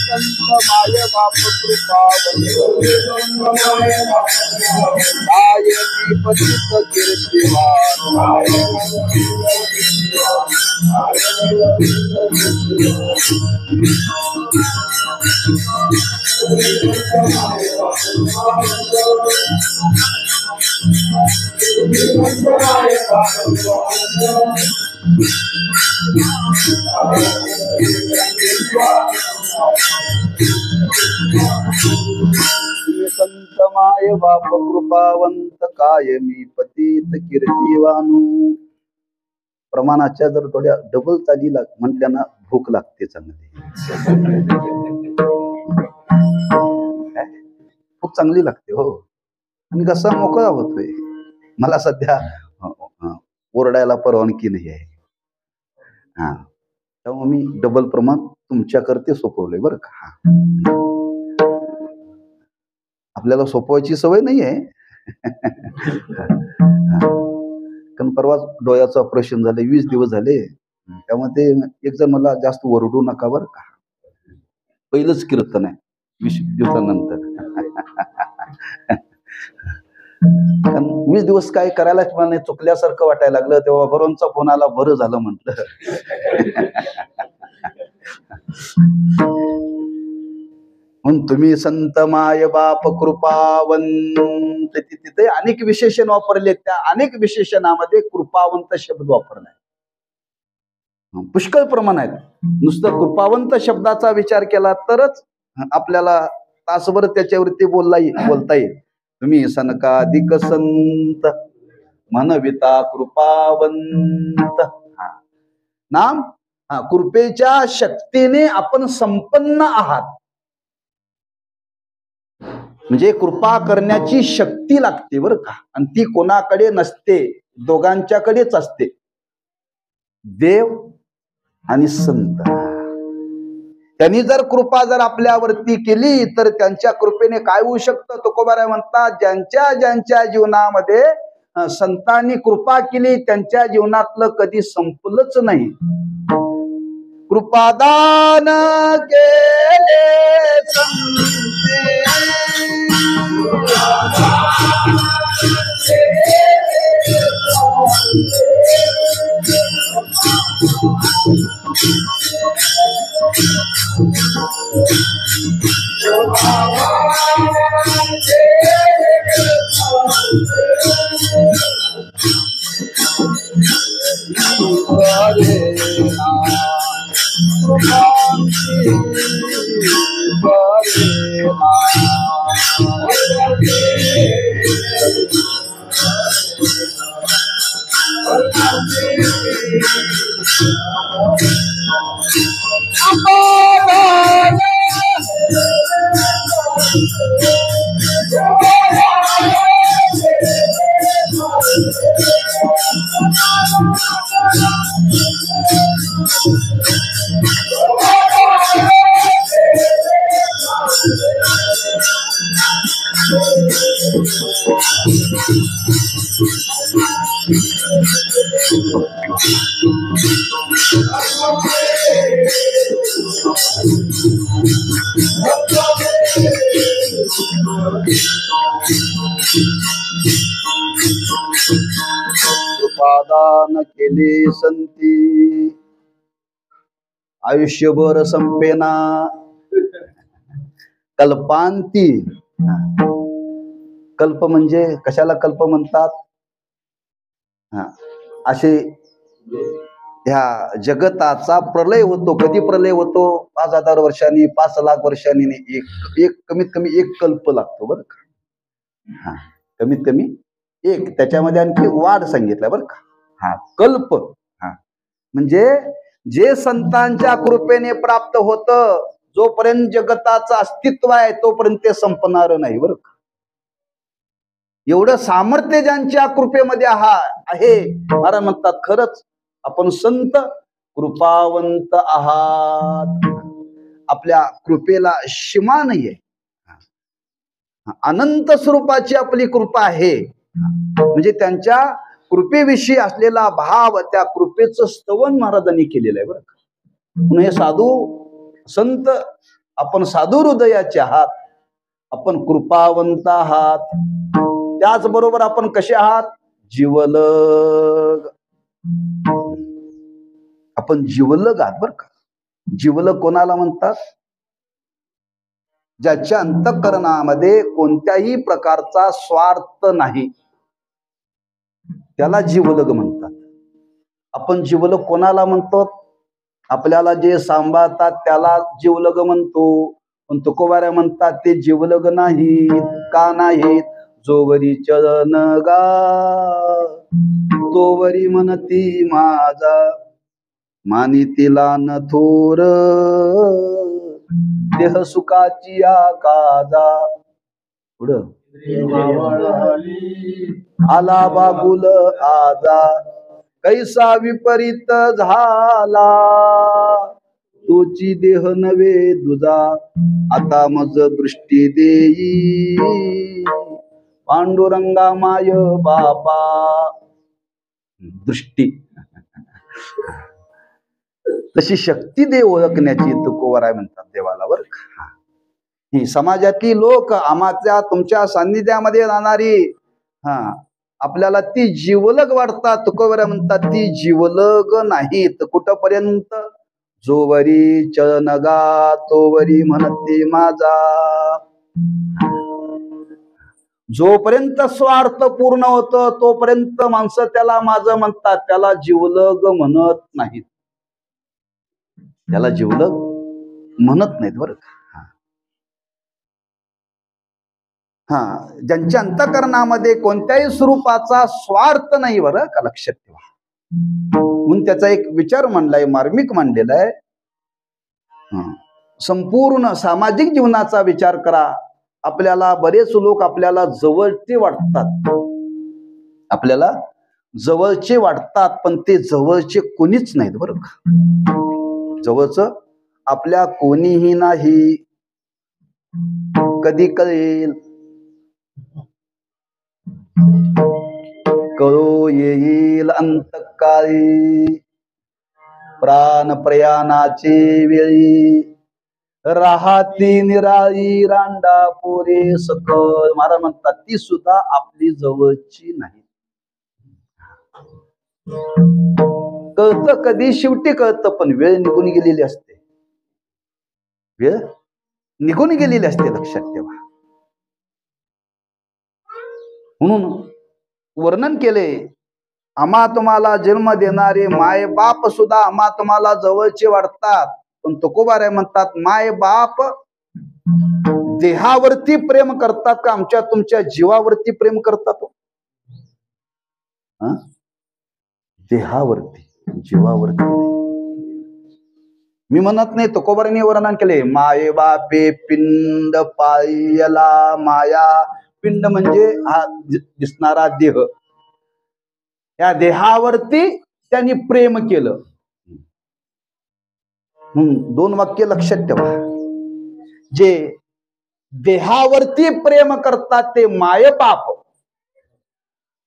संत माय बाप कृपावंत, कायमी पतित कीर्तिवान. संत माय बाप कृपावंत, कायमी पतित कीर्तिवानू. प्रमाणाच्या जर थोड्या डबल चाली म्हटल्या ना, भूक लागते चांगली, खूप चांगली लागते हो. आणि कसा मोकळा होतोय. मला सध्या ओरडायला परवानगी नाही आहे. हा, तेव्हा मी डबल प्रमाण तुमच्याकरते सोपवलंय बरं का. आपल्याला सोपवायची सवय नाही आहे. कारण परवा डोळ्याचं ऑपरेशन झालं, 20 दिवस झाले. त्यामध्ये एक जण मला जास्त ओरडू नका बरं का, पहिलंच कीर्तन आहे 20 दिवसानंतर. कारण 20 दिवस काय करायलाच मला नाही, चुकल्यासारखं वाटायला लागलं. तेव्हा बरोंचा फोन आला, बरं झालं म्हटलं. म्हणून तुम्ही संत माय बाप कृपावंत, तिथे अनेक विशेषण वापरले. त्या अनेक विशेषणामध्ये कृपावंत शब्द वापरलाय. पुष्कळ प्रमाण आहेत. नुसतं कृपावंत शब्दाचा विचार केला तरच आपल्याला तासभर त्याच्यावरती बोलता येईल. तुम्ही सनकाधिक संत मनविता कृपावंत. नाम कृपेच्या शक्तीने आपण संपन्न आहात. म्हणजे कृपा करण्याची शक्ती लागते बरं का, आणि ती कोणाकडे नसते, दोघांच्याकडेच असते, देव आणि संत. त्यांनी जर कृपा जर आपल्यावरती केली तर त्यांच्या कृपेने काय होऊ शकतं. तुकोबाराय म्हणतात, ज्यांच्या जीवनामध्ये संतांनी कृपा केली त्यांच्या जीवनातलं कधी संपलंच नाही. कृपादान केले संते, कृपादान केले संती, आयुष्यभर संपेना कल्पांती. कल्प म्हणजे कशाला कल्प म्हणतात. असे ह्या जगताचा प्रलय होतो. कधी प्रलय होतो. 5,000 वर्षांनी, 5,00,000 वर्षांनी एक कमीत कमी एक कल्प लागतो बरं का. कमीत कमी एक, त्याच्यामध्ये आणखी वाढ सांगितलं बरं का. कल्प म्हणजे जे संतांच्या कृपेने प्राप्त होतं, जोपर्यंत जगताचं अस्तित्व आहे तोपर्यंत ते संपणार नाही बरं का. एवढं सामर्थ्य ज्यांच्या कृपेमध्ये आहे, महाराज म्हणतात खरंच आपण संत कृपावंत आहात. आपल्या कृपेला सीमा नाहीये. अनंत स्वरूपाची आपली कृपा आहे. म्हणजे त्यांच्या कृपेविषयी असलेला भाव, त्या कृपेचं स्तवन महाराजांनी केलेलं आहे बरं का. म्हणून हे साधू संत, आपण साधू हृदयाचे आहात, आपण कृपावंत आहात. त्याचबरोबर आपण कसे आहात, जीवलग. आपण जीवलग आहात बरं का. जीवलग कोणाला म्हणतात, ज्याच्या अंतःकरणामध्ये कोणत्याही प्रकारचा स्वार्थ नाही, त्याला जीवलग म्हणतात. आपण जीवलग कोणाला म्हणतो, आपल्याला जे सांभाळतात त्याला जीवलग म्हणतो. पण तुकोबाराय म्हणतात ते जीवलग नाहीत. का नाहीत, जोवरी चरण गा तोवरी म्हणती माझा, मानितीला न थोर देह सुखाची आकाजा. पुढं आला बाबुल आजा कैसा विपरीत झाला, तोची देह नवे दुजा आता मज दृष्टी देई, पांडुरंगा माय बापा दृष्टी. तशी शक्ती देव ओळखण्याची तुकोबराय म्हणतात देवाला बरं का. ही समाजातली लोक आम्हाच्या तुमच्या सान्निध्यामध्ये राहणारी आपल्याला ती जीवलग वाटतात. तुकोबराय म्हणतात ती जीवलग नाहीत. कुठपर्यंत? जोवरी चरणगा तोवरी म्हणते माझा. जोपर्यंत स्वार्थ पूर्ण होतं तोपर्यंत माणसं त्याला माझं म्हणतात, त्याला जीवलग म्हणत नाहीत. त्याला जीवलग म्हणत नाहीत बरं का. ज्यांच्या अंतःकरणामध्ये कोणत्याही स्वरूपाचा स्वार्थ नाही बरं का, लक्षात ठेवा. म्हणून त्याचा एक विचार मांडलाय, मार्मिक मांडलेला आहे. संपूर्ण सामाजिक जीवनाचा विचार करा. आपल्याला बरेच लोक आपल्याला जवळचे वाटतात, आपल्याला जवळचे वाटतात, पण ते जवळचे कोणीच नाहीत बरं का. जवळचं आपल्या कोणीही नाही. कधी कळेल? कळो येईल अंतकाळी, प्राण प्रयाणाचे वेळी, राहती निराळी रांडा पोरे सकळ. महाराज म्हणतात ती सुद्धा आपली जवळची नाही. कळतं कधी? शेवटी कळतं, पण वेळ निघून गेलेली असते. वेळ निघून गेलेली असते, लक्षात ठेवा. म्हणून वर्णन केले, आम्हा तुम्हाला जन्म देणारे माय बाप सुद्धा आम्हा तुम्हाला जवळचे वाटतात, पण तुकोबाराय म्हणतात माय बाप देहावरती प्रेम करतात का आमच्या तुमच्या जीवावरती प्रेम करतात? देहावरती, जीवावरती. मी म्हणत नाही, तुकोबाराने वर्णन केले, माये बापे पिंड पायला माया. पिंड म्हणजे हा दिसणारा देह. या देहावरती त्यांनी प्रेम केलं. दोन वाक्य लक्षात ठेवा. जे देहावरती प्रेम करतात ते मायबाप,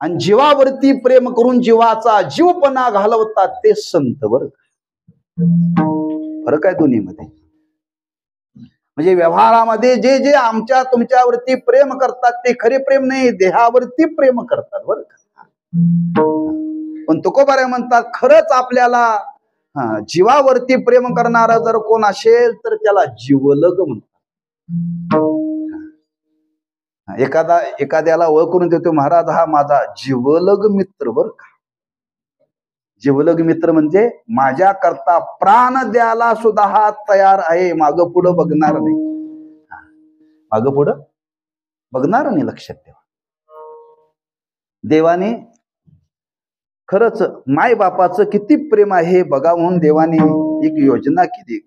आणि जीवावरती प्रेम करून जीवाचा जीवपणा घालवतात ते संत. बरं, फरक आहे दोन्हीमध्ये. म्हणजे व्यवहारामध्ये जे जे आमच्या तुमच्यावरती प्रेम करतात ते खरे प्रेम नाही, देहावरती प्रेम करतात बरं का. पण तुकोबाराय म्हणतात खरंच आपल्याला जीवावरती प्रेम करणारा जर कोण असेल तर त्याला जीवलग म्हणतात. एखाद्याला ओळखून देतो महाराज हा माझा जीवलग मित्र बरं का. जीवलग मित्र म्हणजे माझ्या करता प्राण द्यायला सुद्धा हा तयार आहे, मागं पुढं बघणार नाही. मागं पुढं बघणार नाही, लक्षात ठेवा. देवाने खरंच माय बापाचं किती प्रेम आहे बघा म्हणून देवाने एक योजना केली.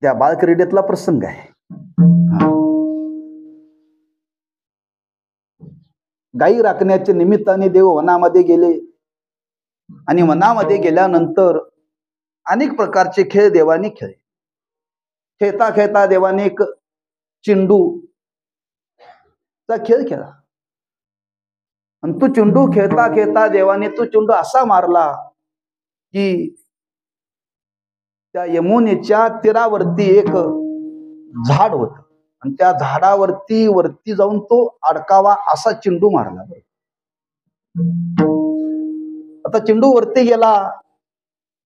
त्या बालक्रीडेतला प्रसंग आहे. गायी राखण्याच्या निमित्ताने देव वनामध्ये गेले, आणि वनामध्ये गेल्यानंतर अनेक प्रकारचे खेळ देवाने खेळले. खेळता खेळता देवाने एक चिंडूचा खेळ खेळला, आणि तो चिंडू खेळता खेळता देवाने तो चिंडू असा मारला की त्या यमुनेच्या तीरावरती एक झाड होत, आणि त्या झाडावरती वरती जाऊन तो अडकावा असा चिंडू मारला. आता चिंडू वरती गेला,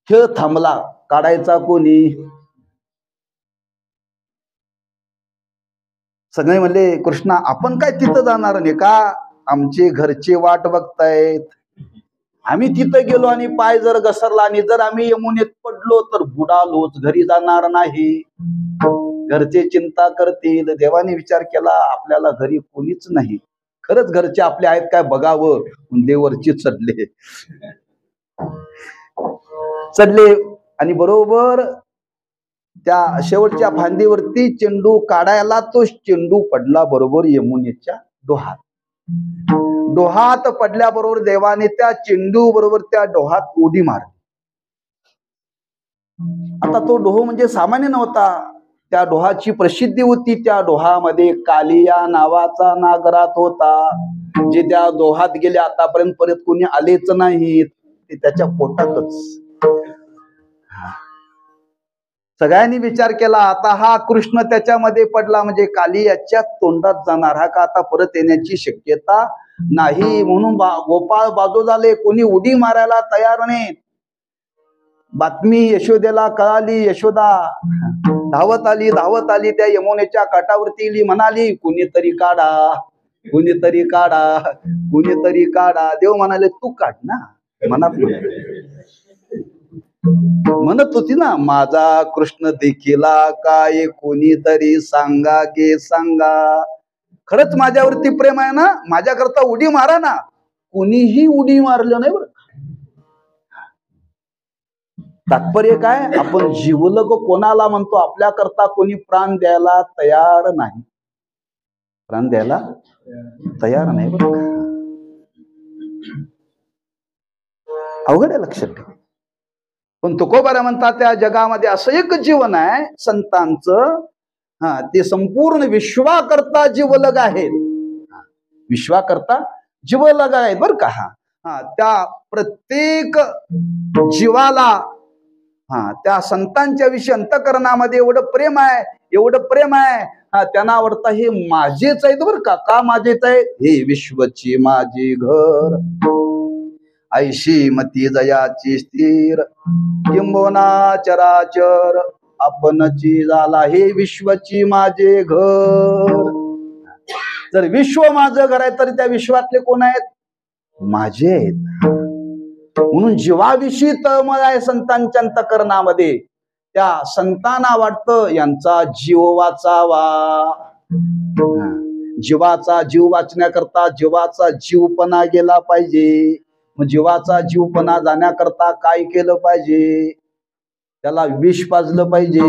खेळ थांबला, काढायचा कोणी? सगळे म्हणले कृष्णा आपण काय तिथं जाणार नाही का? आमचे घरचे वाट बघतायत. आम्ही तिथं गेलो आणि पाय जर घसरला आणि जर आम्ही यमुनेत पडलो तर बुडालोच, घरी जाणार नाही, घरचे चिंता करतील. देवाने विचार केला आपल्याला घरी कोणीच नाही, खरंच घरचे आपले आहेत काय बघावं, देवरची चढले आणि बरोबर त्या शेवटच्या फांदीवरती चेंडू काढायला तो चेंडू पडला बरोबर यमुनेच्या डोहात. डोहात पडल्याबरोबर देवाने त्या चेंडू बरोबर त्या डोहात उडी मारली. आता तो डोह म्हणजे सामान्य नव्हता. त्या डोहाची प्रसिद्धी होती. त्या डोहामध्ये कालिया नावाचा नागरात होता, जे त्या डोहात गेले आतापर्यंत परत कोणी आलेच नाहीत. ते त्याच्या पोटातच. सगळ्यांनी विचार केला आता हा कृष्ण त्याच्यामध्ये पडला म्हणजे कालियाच्या तोंडात जाणार, हा का आता परत येण्याची शक्यता नाही. म्हणून गोपाळ बाजू झाले, कोणी उडी मारायला तयार नाही. बातमी यशोदेला कळाली. यशोदा धावत आली त्या यमुनेच्या काठावरती म्हणाली, कुणीतरी काढा, कुणीतरी काढा, कुणीतरी काढा. देव म्हणाले तू काढ ना. म्हणत होती ना, माझा कृष्ण देखीला काय कोणीतरी सांगा गे सांगा. खरंच माझ्यावरती प्रेम आहे ना, माझ्याकरता उडी मारा ना. कोणीही उडी मारलं नाही बरं. तात्पर्य काय, आपण जीवलग कोणाला म्हणतो, आपल्या करता कोणी प्राण द्यायला तयार नाही. प्राण द्यायला तयार नाही बरं. अवघड आहे, लक्षात ठेवा. पण तुकोबारा म्हणतात त्या जगामध्ये असं एक जीवन आहे संतांचं, ते संपूर्ण विश्वाकरता जीवलग आहेत. विश्वाकरता जीवलग आहेत बरं का. त्या प्रत्येक जीवाला त्या संतांच्या विषयी अंतःकरणामध्ये एवढं प्रेम आहे, एवढं प्रेम आहे. त्यांना आवडतं हे माझेच आहेत बरं का. का माझेच आहे, हे विश्वची माझे घर, ऐशी मती जयाची स्थिर, किंबोना चराचर आपणची झाला, हे विश्वची माझे घर. जर विश्व माझं घर आहे तर त्या विश्वातले कोण आहेत, माझे आहेत. म्हणून जीवाविषयी तळमळ आहे संतांच्या अंतःकरणामध्ये. त्या संतांना वाटतं यांचा जीव वाचावा. जीवाचा जीव वाचण्याकरता जीवाचा जीवपणा गेला पाहिजे. मग जीवाचा जीवपणा जाण्याकरता काय केलं पाहिजे, त्याला विष पाजलं पाहिजे,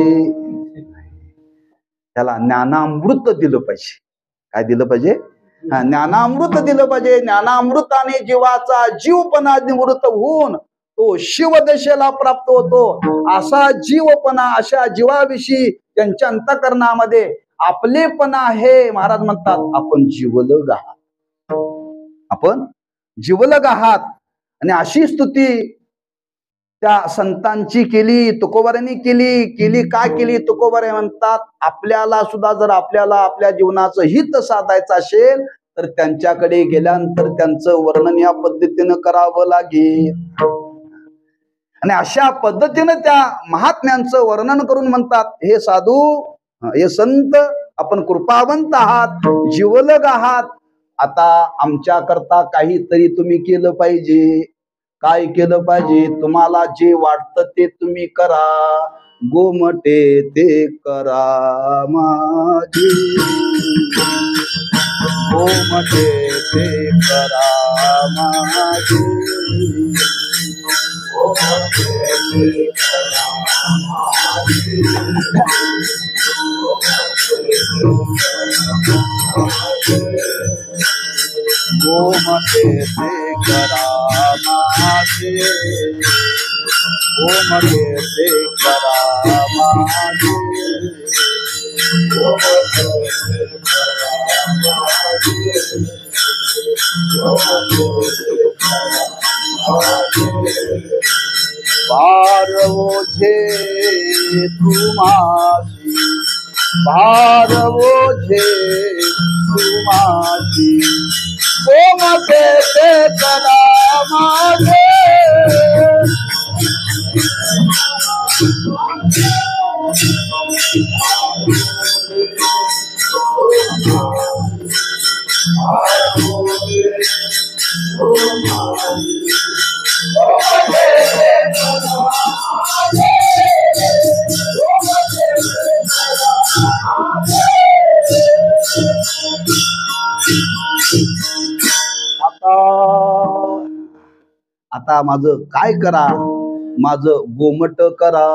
त्याला ज्ञानामृत दिलं पाहिजे. काय दिलं पाहिजे, ज्ञानामृत दिलं पाहिजे. ज्ञानामृताने जीवाचा जीवपणा निवृत्त होऊन तो शिवदशेला प्राप्त होतो. असा जीवपणा, अशा जीवाविषयी त्यांच्या अंतःकरणामध्ये आपलेपणा आहे. महाराज म्हणतात आपण जीवलग आहात, आपण जीवलग आहात. आणि अशी स्तुती त्या संतांची केली, तुकोबारांनी केली. का केली, तुकोबारे म्हणतात आपल्याला सुद्धा जर आपल्याला आपल्या जीवनाचं हित साधायचं असेल तर त्यांच्याकडे गेल्यानंतर त्यांचं वर्णन या पद्धतीनं करावं लागेल. आणि अशा पद्धतीनं त्या महात्म्यांचं वर्णन करून म्हणतात, हे साधू, हे संत, आपण कृपावंत आहात, जीवलग आहात. आता आमच्या करता काहीतरी तुम्ही केलं पाहिजे. काय केलं पाहिजे, तुम्हाला जे वाटतं ते तुम्ही करा. गोमटे ते करा माझे, गोमटे ते करा माझे, गोमटे ते करा माझे, गोमटे ते करा माझे, गोमटे ते करा माझे, गोमटे ते करा माझे, गोमटे ते करा माझे. भार ओझे तू माझी, भार ओझे तू माझी, गोमटे ते करा माझे, आता माझं काय करा, माझं गोमट करा.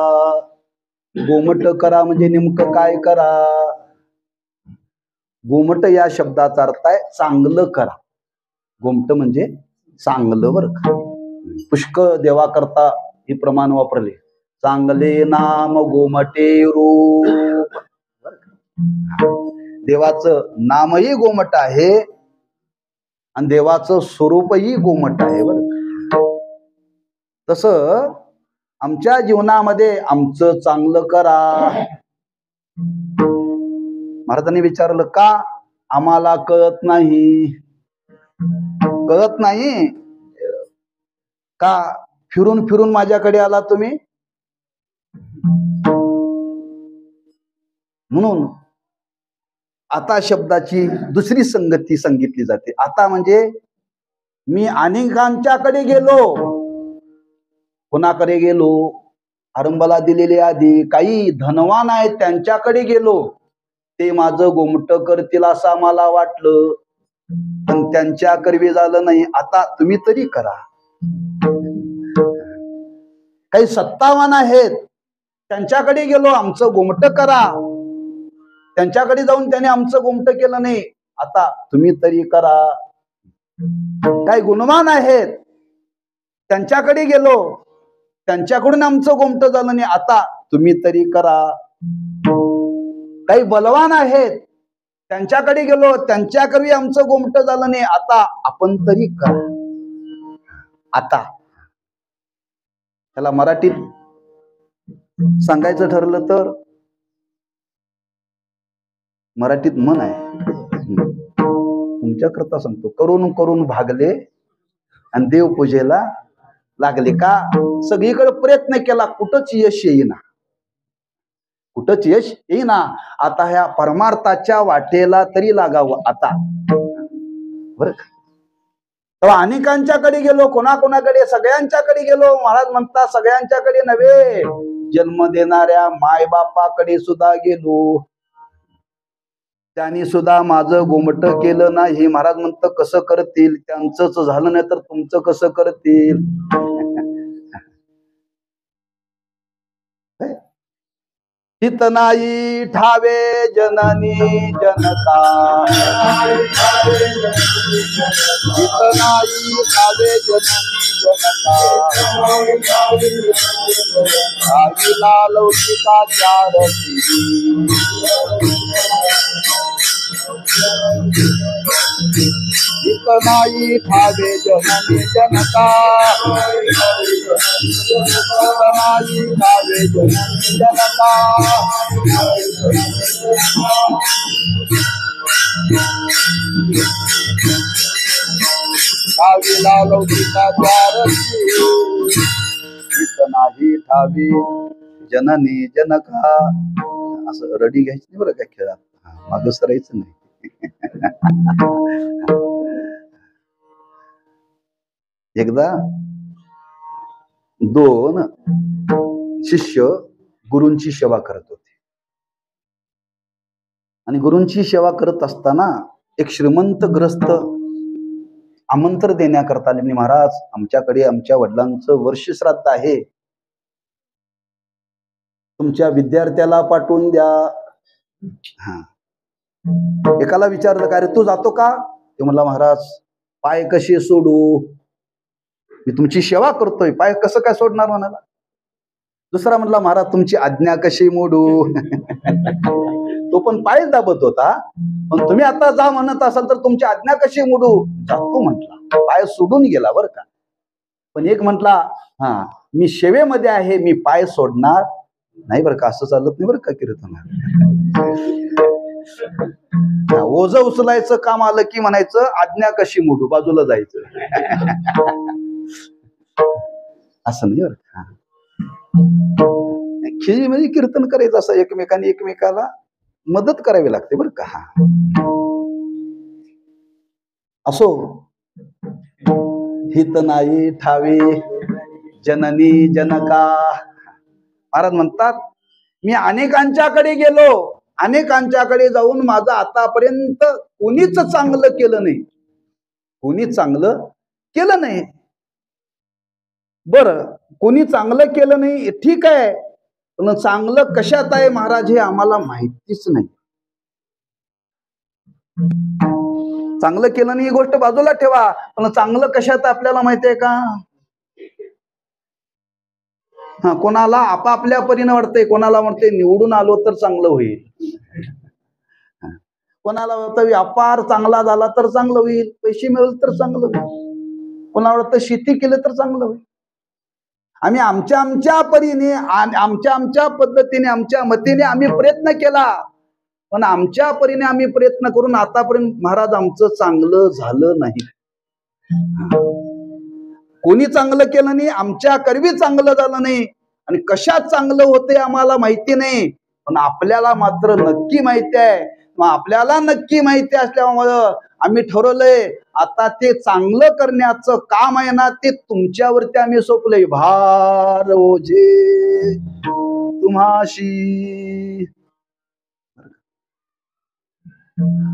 गोमट करा म्हणजे नेमकं काय करा? गोमट या शब्दाचा अर्थ आहे चांगलं करा. गोमट म्हणजे चांगलं बरं का. पुष्कळ देवा करता हे प्रमाण वापरले. चांगले नाम गोमटे रूप. देवाचं नामही गोमट आहे आणि देवाचं स्वरूपही गोमट आहे बरं. तसं आमच्या जीवनामध्ये आमचं चांगलं करा. महाराजांनी विचारलं का? आम्हाला कळत नाही. कळत नाही का? फिरून फिरून माझ्याकडे आला तुम्ही. म्हणून आता शब्दाची दुसरी संगती सांगितली जाते. आता म्हणजे मी अनेकांच्याकडे गेलो. कोणाकडे गेलो? आरंभाला दिलेले आधी काही धनवान आहेत त्यांच्याकडे गेलो. ते माझं गोमट करतील असं मला वाटलं, पण त्यांच्या करवी झालं नाही. आता तुम्ही तरी करा. काही सत्तावान आहेत त्यांच्याकडे गेलो, आमचं गोमट करा. त्यांच्याकडे जाऊन त्याने आमचं गोमट केलं नाही. आता तुम्ही तरी करा. काही गुणवान आहेत त्यांच्याकडे गेलो, त्यांच्याकडून आमचं गोमट झालं नाही. आता तुम्ही तरी करा. काही बलवान आहेत त्यांच्याकडे गेलो, त्यांच्याकडे आमचं गोमट झालं नाही. आता आपण तरी करा. आता त्याला मराठीत सांगायचं ठरलं तर मराठीत म्हण आहे, तुमच्याकरता सांगतो. करून करून भागले आणि देव पूजेला लागले. का? सगळीकडे प्रयत्न केला, कुठंच यश येईना. कुठंच यश येईना. आता ह्या परमार्थाच्या वाटेला तरी लागावं आता, बरं का. तेव्हा अनेकांच्याकडे गेलो. कोणाकोणाकडे? सगळ्यांच्याकडे गेलो. महाराज म्हणतात सगळ्यांच्याकडे नव्हे, जन्म देणाऱ्या मायबापाकडे सुद्धा गेलो. त्यांनी सुद्धा माझं गोमट केलं नाही. महाराज म्हणतात कसं करतील? त्यांचंच झालं नाही तर तुमचं कसं करतील? हित नाही ठावे जननी जनका. हित नाही ठावे जननी जनका. आईला लौकिकाच्या रती. हित नाही ठावे जननी जनका. हित नाही ठावे जननी जनका. आईला लौकिकाच्या रती. हित नाही ठावे जननी जनका. असं रडी घ्यायची नाही बरं का खेळात. मागं सरायचं नाही. एकदा दोन शिष्य गुरूंची सेवा करत होते. आणि गुरूंची सेवा करत असताना एक श्रीमंत ग्रस्त आमंत्रण देण्याकरता आले. महाराज आमच्याकडे आमच्या वडिलांचं वर्ष श्राद्ध आहे, तुमच्या विद्यार्थ्याला पाठवून द्या. हा. एकाला विचारलं का रे तू जातो का? ते म्हणला महाराज पाय कसे सोडू? मी तुमची सेवा करतोय, पाय कसं काय सोडणार म्हणाला. दुसरा म्हणला महाराज तुमची आज्ञा कशी मोडू? तो पण पाय दाबत होता. पण तुम्ही आता जा म्हणत असाल तर तुमची आज्ञा कशी मोडू? जातो म्हटला. पाय सोडून गेला बरं का. पण एक म्हटला हा मी सेवेमध्ये आहे, मी पाय सोडणार नाही बरं का. असं चालत नाही बरं का कीर्तनात. ओझ उचलायचं काम आलं की म्हणायचं आज्ञा कशी मोडू, बाजूला जायचं. असं नाही बरं का. खेळीमध्ये कीर्तन करायचं असं एकमेकांनी एकमेकाला मदत करावी लागते बरं का. असो हित नाही ठावे जननी जनका. महाराज म्हणतात मी अनेकांच्याकडे गेलो, अनेकांच्याकडे जाऊन माझं आतापर्यंत कोणीच चांगलं केलं नाही. कोणी चांगलं केलं नाही. बरं कोणी चांगलं केलं नाही ठीक आहे, पण चांगलं कशात आहे महाराज हे आम्हाला माहितीच नाही. चांगलं केलं नाही ही गोष्ट बाजूला ठेवा, पण चांगलं कशात आपल्याला माहिती आहे का? कोणाला आपापल्या परीने वाटतंय, कोणाला म्हणते निवडून आलो तर चांगलं होईल, कोणाला वाटतं व्यापार चांगला झाला तर चांगलं होईल, पैसे मिळवले तर चांगलं होईल, कोणाला वाटतं शेती केलं तर चांगलं होईल. आम्ही आमच्या आमच्या परीने आमच्या आमच्या पद्धतीने आमच्या मतीने आम्ही प्रयत्न केला, पण आमच्या परीने आम्ही प्रयत्न करून आतापर्यंत महाराज आमचं चांगलं झालं नाही. कोणी चांगलं केलं नाही, आमच्या करवी चांगलं झालं नाही, आणि कशात चांगलं होते आम्हाला माहिती नाही, पण आपल्याला मात्र नक्की माहिती आहे. मग आपल्याला नक्की माहिती असल्यामुळं आम्ही ठरवलंय आता ते चांगलं करण्याचं काम आहे ना ते तुमच्यावरती आम्ही सोपलंय. भार ओझे तुम्हाशी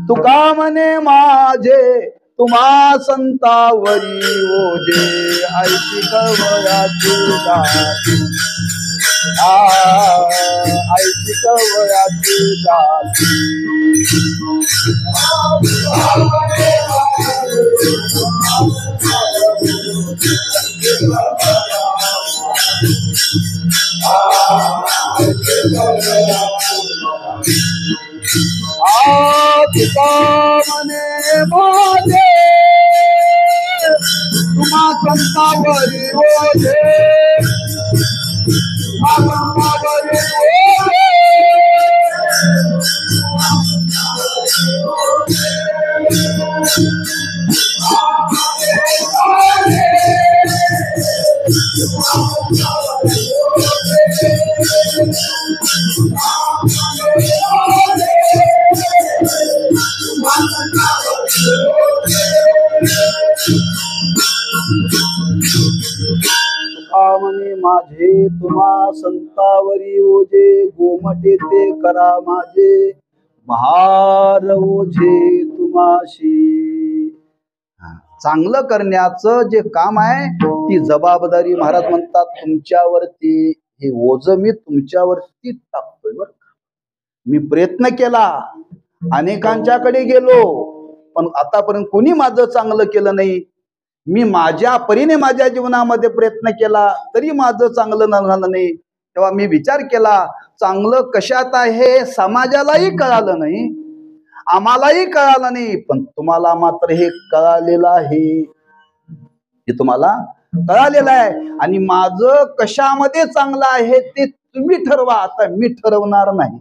तुका म्हणे माझे तुम्हा संतावरी ओझे ऐशी कवयाची गाठी ऐशी कवयाची गाठी तुका म्हणे माझे तुम्हा संतावरी ओझे म्हणे माझे तुम्हा संतावरी ओझे गोमटे ते करा माझे भार ओझे तुम्हाशी. चांगलं करण्याचं जे काम आहे ती जबाबदारी महाराज म्हणतात तुमच्यावरती, हे ओझ मी तुमच्यावरती टाकतोय बरं. मी प्रयत्न केला, अनेकांच्याकडे गेलो, पण आतापर्यंत कोणी माझं चांगलं केलं नाही. मी माझ्या परीने माझ्या जीवनामध्ये प्रयत्न केला तरी माझं चांगलं झालं नाही. तेव्हा मी विचार केला चांगलं कशात आहे समाजालाही कळालं नाही, आम्हालाही कळालं नाही, पण तुम्हाला मात्र हे कळालेलं आहे, हे तुम्हाला कळालेलं आहे. आणि माझं कशामध्ये चांगलं आहे ते तुम्ही ठरवा, आता मी ठरवणार नाही.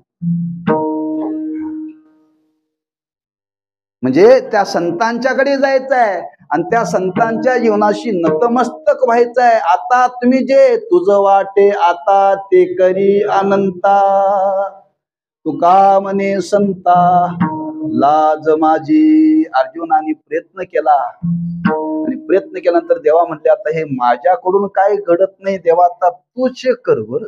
म्हणजे त्या संतांच्याकडे जायचं आहे आणि त्या संतांच्या जीवनाशी नतमस्तक व्हायचं आहे. आता तुम्ही जे तुझं वाटे आता ते करी अनंता तुका म्हणे संता लाज माझी. अर्जुनाने प्रयत्न केला आणि प्रयत्न केल्यानंतर देवा म्हणते आता हे माझ्याकडून काय घडत नाही देवा, आता तूच कर बर.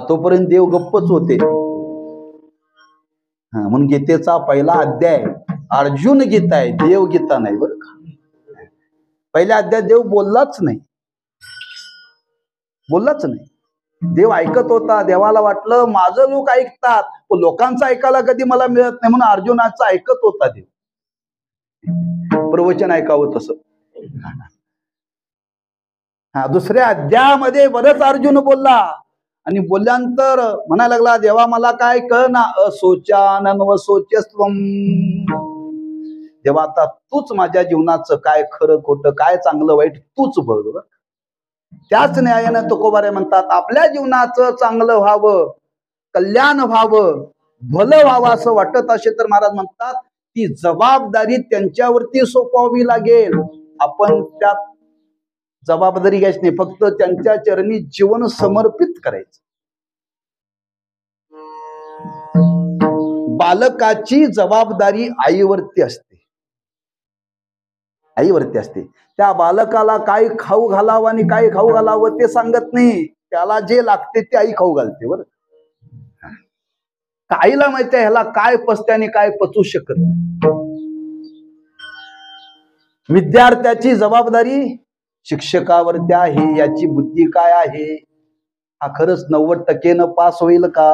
तोपर्यंत देव गप्पच होते. म्हणून गीतेचा पहिला अध्याय अर्जुन गीता आहे, देव गीता नाही बरं का. पहिल्या अध्यायात देव बोललाच नाही. देव ऐकत होता. देवाला वाटलं माझं लोक ऐकतात, पण लोकांचं ऐकायला कधी मला मिळत नाही, म्हणून अर्जुनाचं ऐकत होता देव. प्रवचन ऐकावं तसं. दुसऱ्या अध्यायामध्ये बरंच अर्जुन बोलला आणि बोलल्यानंतर म्हणायला लागला देवा मला काय कळना असोचानन्व सोच्यस्त्वम. देवा आता तूच माझ्या जीवनाचं काय खरं खोटं काय चांगलं वाईट तूच बघ. त्याच न्यायानं तुकोबारे म्हणतात आपल्या जीवनाचं चांगलं व्हावं, कल्याण व्हावं, भलं व्हावं असं वाटत असेल तर महाराज म्हणतात ती जबाबदारी त्यांच्यावरती सोपवावी लागेल. आपण त्यात जबाबदारी घ्यायची नाही, फक्त त्यांच्या चरणी जीवन समर्पित करायचं. बालकाची जबाबदारी आईवरती असते. त्या बालकाला काय खाऊ घालावं आणि काय खाऊ घालावं ते सांगत नाही, त्याला जे लागते ते आई खाऊ घालते बरं. आईला माहिती आहे ह्याला काय पचते आणि काय पचू शकत नाही. विद्यार्थ्याची जबाबदारी शिक्षकावरती आहे, याची बुद्धी काय आहे, हा खरंच 90% पास होईल का?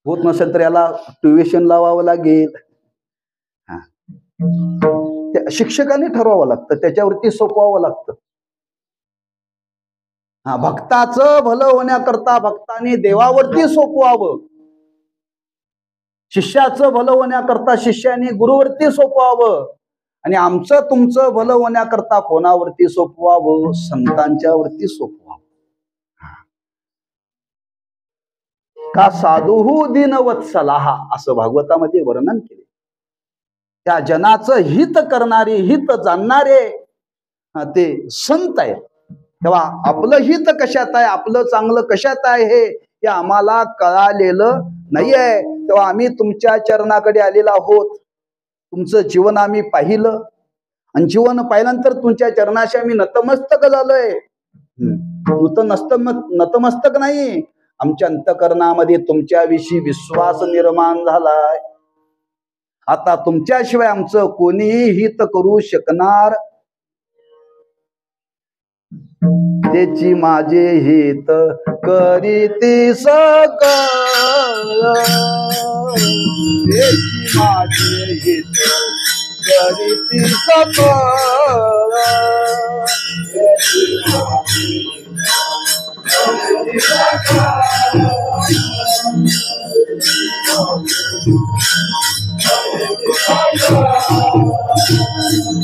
होत नसेल तर याला ट्युशन लावावं लागेल. हा, शिक्षकांनी ठरवावं लागतं, त्याच्यावरती सोपवावं लागतं. हा, भक्ताचं भलं होण्याकरता भक्ताने देवावरती सोपवावं, शिष्याचं भलं होण्याकरता शिष्याने गुरुवरती सोपवावं, आणि आमचं तुमचं भलं होण्याकरता कोणावरती सोपवावं? संतांच्या वरती सोपवावं. का साधुहू दीनवत्सलाह असं भागवतामध्ये वर्णन केले. त्या जनाचं हित करणारे, हित जाणणारे ते संत आहे. तेव्हा आपलं हित कशात आहे, आपलं चांगलं कशात आहे हे आम्हाला कळालेलं नाहीये. तेव्हा आम्ही तुमच्या चरणाकडे आलेलो आहोत. तुमचं जीवन आम्ही पाहिलं, आणि जीवन पाहिल्यानंतर तुमच्या चरणाशी आम्ही नतमस्तक झालोय. नतमस्तक नाही, आमच्या अंतकरणामध्ये तुमच्याविषयी विश्वास निर्माण झालाय. आता तुमच्याशिवाय आमचं कोणीही हित करू शकणार, त्याची माझे हित करीती सकळ, त्याची माझे हित करीती सकळ,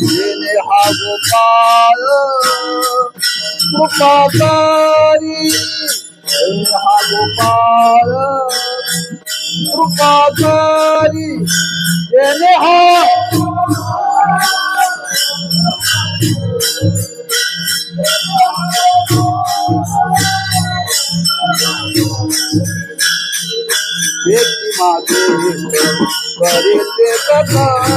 येणे हा गोपाळ कृपाकारी, येणे हा गोपाळ कृपाकारी, येणे हा माझे करीते सकळ,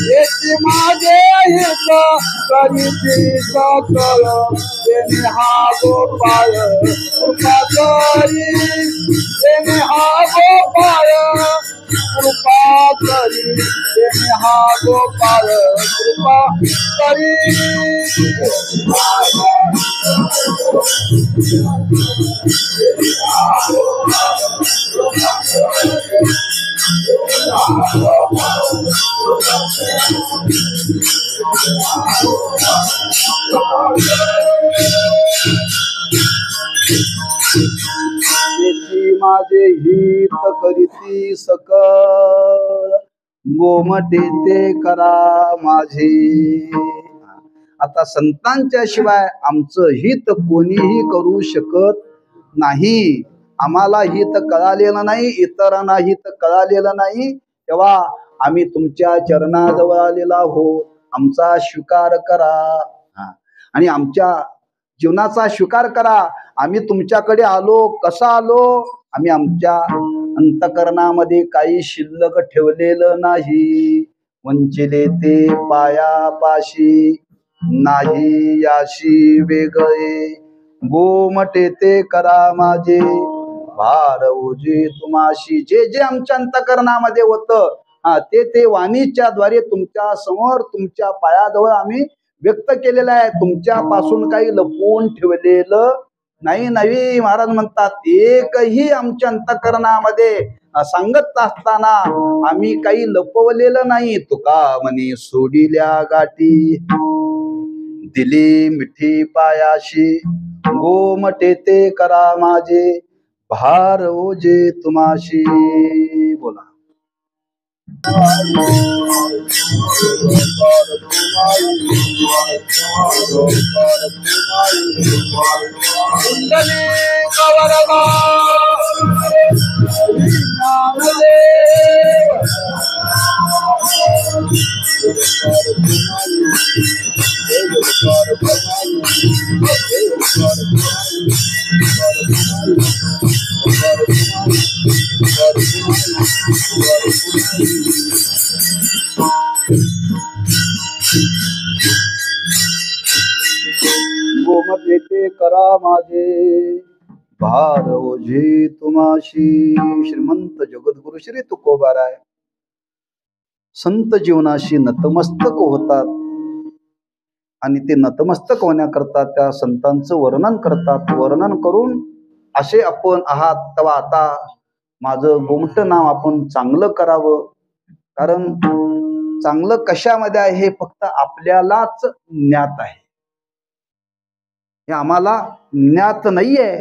येते माझे हित करीती सकळ, येणे हा गोपाळ कृपाकारी, येणे हा गोपाळ कृपाकारी, येणे हा गोपाळ कृपाकारी. त्याची माझे हित करीती सकळ, गोमटे ते करा माझे. आता संतांच्या शिवाय आमचं हित कोणीही करू शकत नाही. आम्हाला हित कळालेलं नाही, इतरांना हित कळालेलं नाही, तेव्हा आम्ही तुमच्या चरणाजवळ आलेला आहोत. आमचा स्वीकार करा, आणि आमच्या जीवनाचा स्वीकार करा. आम्ही तुमच्याकडे आलो, कसा आलो? आम्ही आमच्या अंतकरणामध्ये काही शिल्लक ठेवलेलं नाही. वंचिले ते पायापाशी नाही याशी वेगळे, गोमटे ते करा माझे भार ओझे तुम्हाशी. जे जे आमच्या अंतकरणामध्ये होतं ते वाणीच्या द्वारे तुमच्या समोर, तुमच्या पायाजवळ आम्ही व्यक्त केलेलं आहे. तुमच्यापासून काही लपवून ठेवलेलं नाही. नवी महाराज म्हणतात, एकही आमच्या अंतकरणामध्ये सांगत असताना आम्ही काही लपवलेलं नाही. तुका म्हणे सोडिल्या गाठी दिली मिठी पायाशी, गोमटे ते करा माझे भार ओझे तुम्हाशी. बोला. गोमते ते करा माझे भार ओझे तुमाशी. श्रीमंत जगद्गुरु श्री तुकोबाराय संत जीवनाशी नतमस्तक होतात आणि ते नतमस्तक होण्याकरता त्या संतांचं वर्णन करतात. वर्णन करून असे आपण आहात तेव्हा आता माझं गोमट नाव आपण चांगलं करावं. कारण चांगलं कशामध्ये आहे हे फक्त आपल्यालाच ज्ञात आहे, हे आम्हाला ज्ञात नाहीये.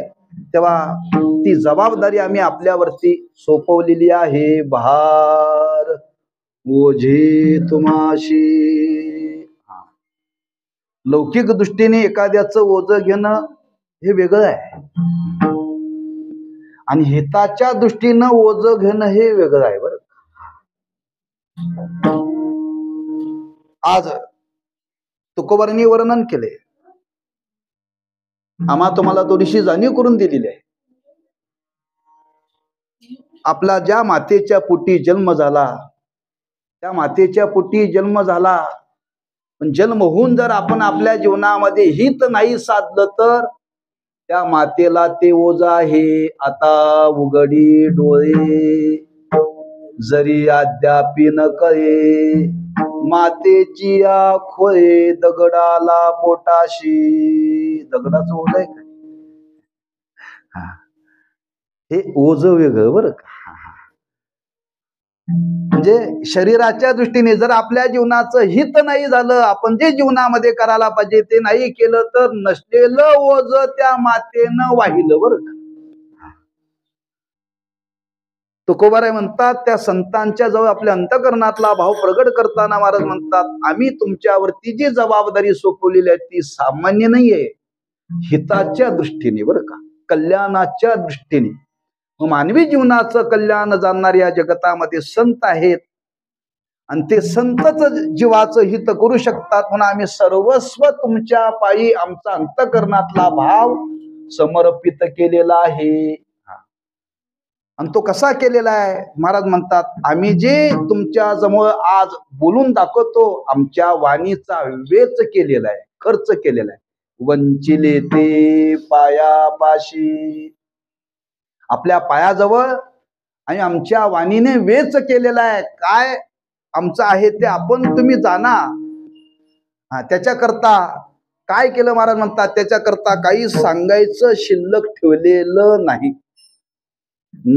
तेव्हा ती जबाबदारी आम्ही आपल्यावरती सोपवलेली आहे. भार ओझे तुमाशी. लौकिक दृष्टीने एखाद्याचं ओझं घेणं हे वेगळं आहे आणि हिताच्या दृष्टीनं ओझं घेणं हे वेगळं आहे. बरं, आज तुकोबारांनी वर्णन केले, आम्हा तुम्हाला थोडीशी जाणीव करून दिलेली आहे. आपला ज्या मातेच्या पोटी जन्म झाला, त्या मातेच्या पोटी जन्म झाला, पण जन्म होऊन जर आपण आपल्या जीवनामध्ये हित नाही साधलं तर त्या मातेला ते ओझं आहे. आता उघडी डोळे जरी अद्यापी न कळे, मातेची खोळे दगडाला पोटाशी. दगडाचं ओझं आहे का? हे ओझं वेगळं बरं का. म्हणजे शरीराच्या दृष्टीने जर आपल्या जीवनाचं हित नाही झालं, आपण जे जीवनामध्ये करायला पाहिजे ते नाही केलं तर नसलेलं ओझं त्या मातेनं वाहिलं. बरं का. तुकोबाराय म्हणतात त्या संतांच्या जवळ आपल्या अंतःकरणातला भाव प्रगट करताना महाराज म्हणतात, आम्ही तुमच्यावरती जी जबाबदारी सोपवलेली आहे ती सामान्य नाहीये, हिताच्या दृष्टीने. बरं का, कल्याणाच्या दृष्टीने. मानवी जीवनाचं कल्याण जाणणाऱ्या या जगतामध्ये संत आहेत आणि ते संतच जीवाचं हित करू शकतात. म्हणून आम्ही सर्वस्व तुमच्या पायी आमचा अंतःकरणातला भाव समर्पित केलेला आहे. आणि तो कसा केलेला आहे? महाराज म्हणतात, आम्ही जे तुमच्या जवळ आज बोलून दाखवतो आमच्या वाणीचा वेच केलेला आहे, खर्च केलेला आहे. वंचिले ते पायापाशी, आपल्या पायाजवळ आणि आमच्या वाणीने वेच केलेला आहे. काय आमचं आहे ते आपण तुम्ही जाणा. त्याच्याकरता काय केलं महाराज म्हणतात, त्याच्याकरता काही सांगायचं शिल्लक ठेवलेलं नाही.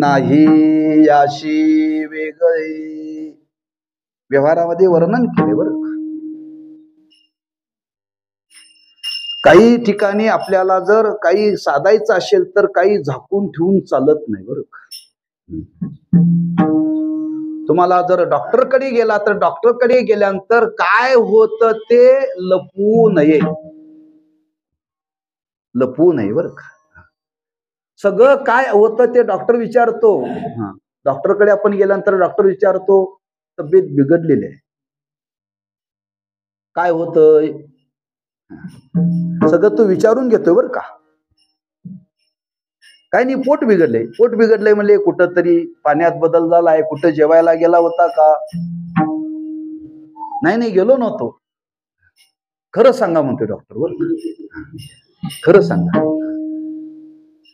नाही याशी वेगळे व्यवहारामध्ये वर्णन केले. बरं, काही ठिकाणी आपल्याला जर काही साधायचं असेल तर काही झाकून ठेवून चालत नाही. बरं, तुम्हाला जर डॉक्टरकडे गेला तर डॉक्टरकडे गेल्यानंतर काय होतं ते लपवू नये, लपवू नये. बरं का, सगळं काय होतं ते डॉक्टर विचारतो. डॉक्टरकडे आपण गेल्यानंतर डॉक्टर विचारतो तब्येत बिघडलेली आहे, काय होतंय, सगळं तो विचारून घेतोय. बरं का, काय नाही, पोट बिघडलंय. पोट बिघडलंय म्हणजे कुठं तरी पाण्यात बदल झालाय, कुठं जेवायला गेला होता का? नाही गेलो नव्हतो. खरं सांगा म्हणतोय डॉक्टर. बरं, खरं सांगा.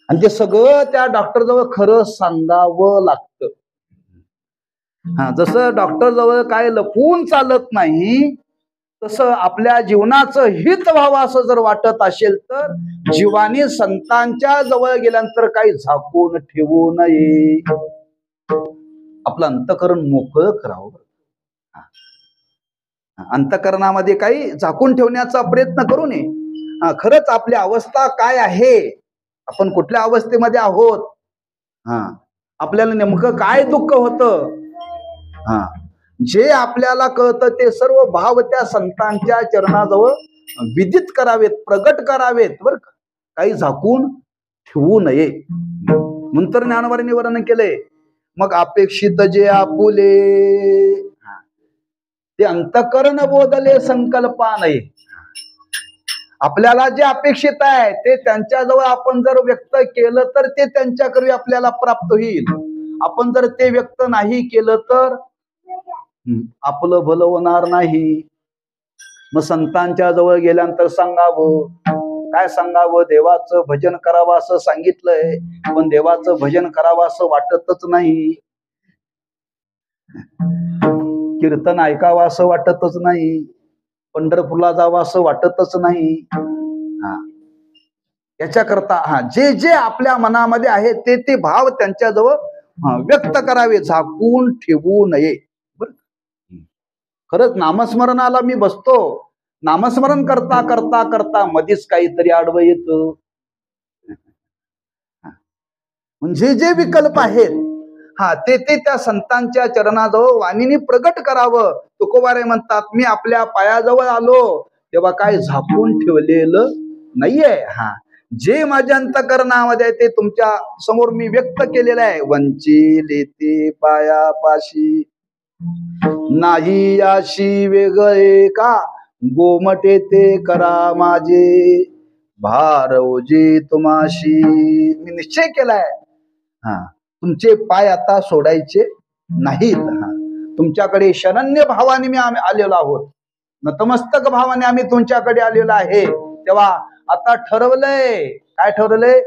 आणि ते सगळं त्या डॉक्टर जवळ खरं सांगावं लागतं. जसं डॉक्टर जवळ काय लपवून चालत नाही, तसं आपल्या जीवनाचं हित व्हावं असं जर वाटत असेल तर जीवाने संतांच्या जवळ गेल्यानंतर काही झाकून ठेवू नये. आपलं अंतःकरण मोकळं करावं. अंतःकरणामध्ये काही झाकून ठेवण्याचा प्रयत्न करू नये. खरंच आपली अवस्था काय आहे, आपण कुठल्या अवस्थेमध्ये आहोत, आपल्याला नेमकं काय दुःख होतं, जे आपल्याला कळतं ते सर्व भाव त्या संतांच्या चरणाजवळ विदित करावेत, प्रगट करावेत. बरं का, काही झाकून ठेवू नये. नंतर ज्ञानोबांनी वर्णन केलंय, मग अपेक्षित जे आपुले ते अंतःकरण बोधले संकल्पा नये. आपल्याला जे अपेक्षित आहे ते त्यांच्याजवळ आपण जर व्यक्त केलं तर ते त्यांच्याकडे आपल्याला प्राप्त होईल. आपण जर ते व्यक्त नाही केलं तर आपलं भलं होणार नाही. मग संतांच्या जवळ गेल्यानंतर सांगावं, काय सांगावं? देवाचं भजन करावं असं सांगितलंय, पण देवाचं भजन करावं असं वाटतच नाही. कीर्तन ऐकावं असं वाटतच नाही. पंढरपूरला जावं असं वाटतच नाही. याच्याकरता जे जे आपल्या मनामध्ये आहे ते ते भाव त्यांच्याजवळ व्यक्त करावे, झाकून ठेवू नये. खरंच नामस्मरणाला मी बसतो, नामस्मरण करता करता करता मधीच काहीतरी आडवं येतं. म्हणजे जे विकल्प आहेत ते ते त्या संतांच्या चरणाजवळ वाणीने प्रगट करावं. तुकोबारे म्हणतात, मी आपल्या पायाजवळ आलो तेव्हा काय झाकून ठेवलेलं नाहीये. जे माझ्या अंतकरणामध्ये ते तुमच्या समोर मी व्यक्त केलेलं आहे. वंचिले ते पायापाशी नाही याशी वेगळे का, गोमटे ते करा माझे भार ओझे तुम्हाशी. मी निश्चय केलाय, तुमचे पाय आता सोडायचे नाहीत. तुमच्याकडे शरण्य भावाने मी आलेलो आहोत, नतमस्तक भावाने आम्ही तुमच्याकडे आलेलो आहे. तेव्हा आता ठरवलंय, काय ठरवलंय?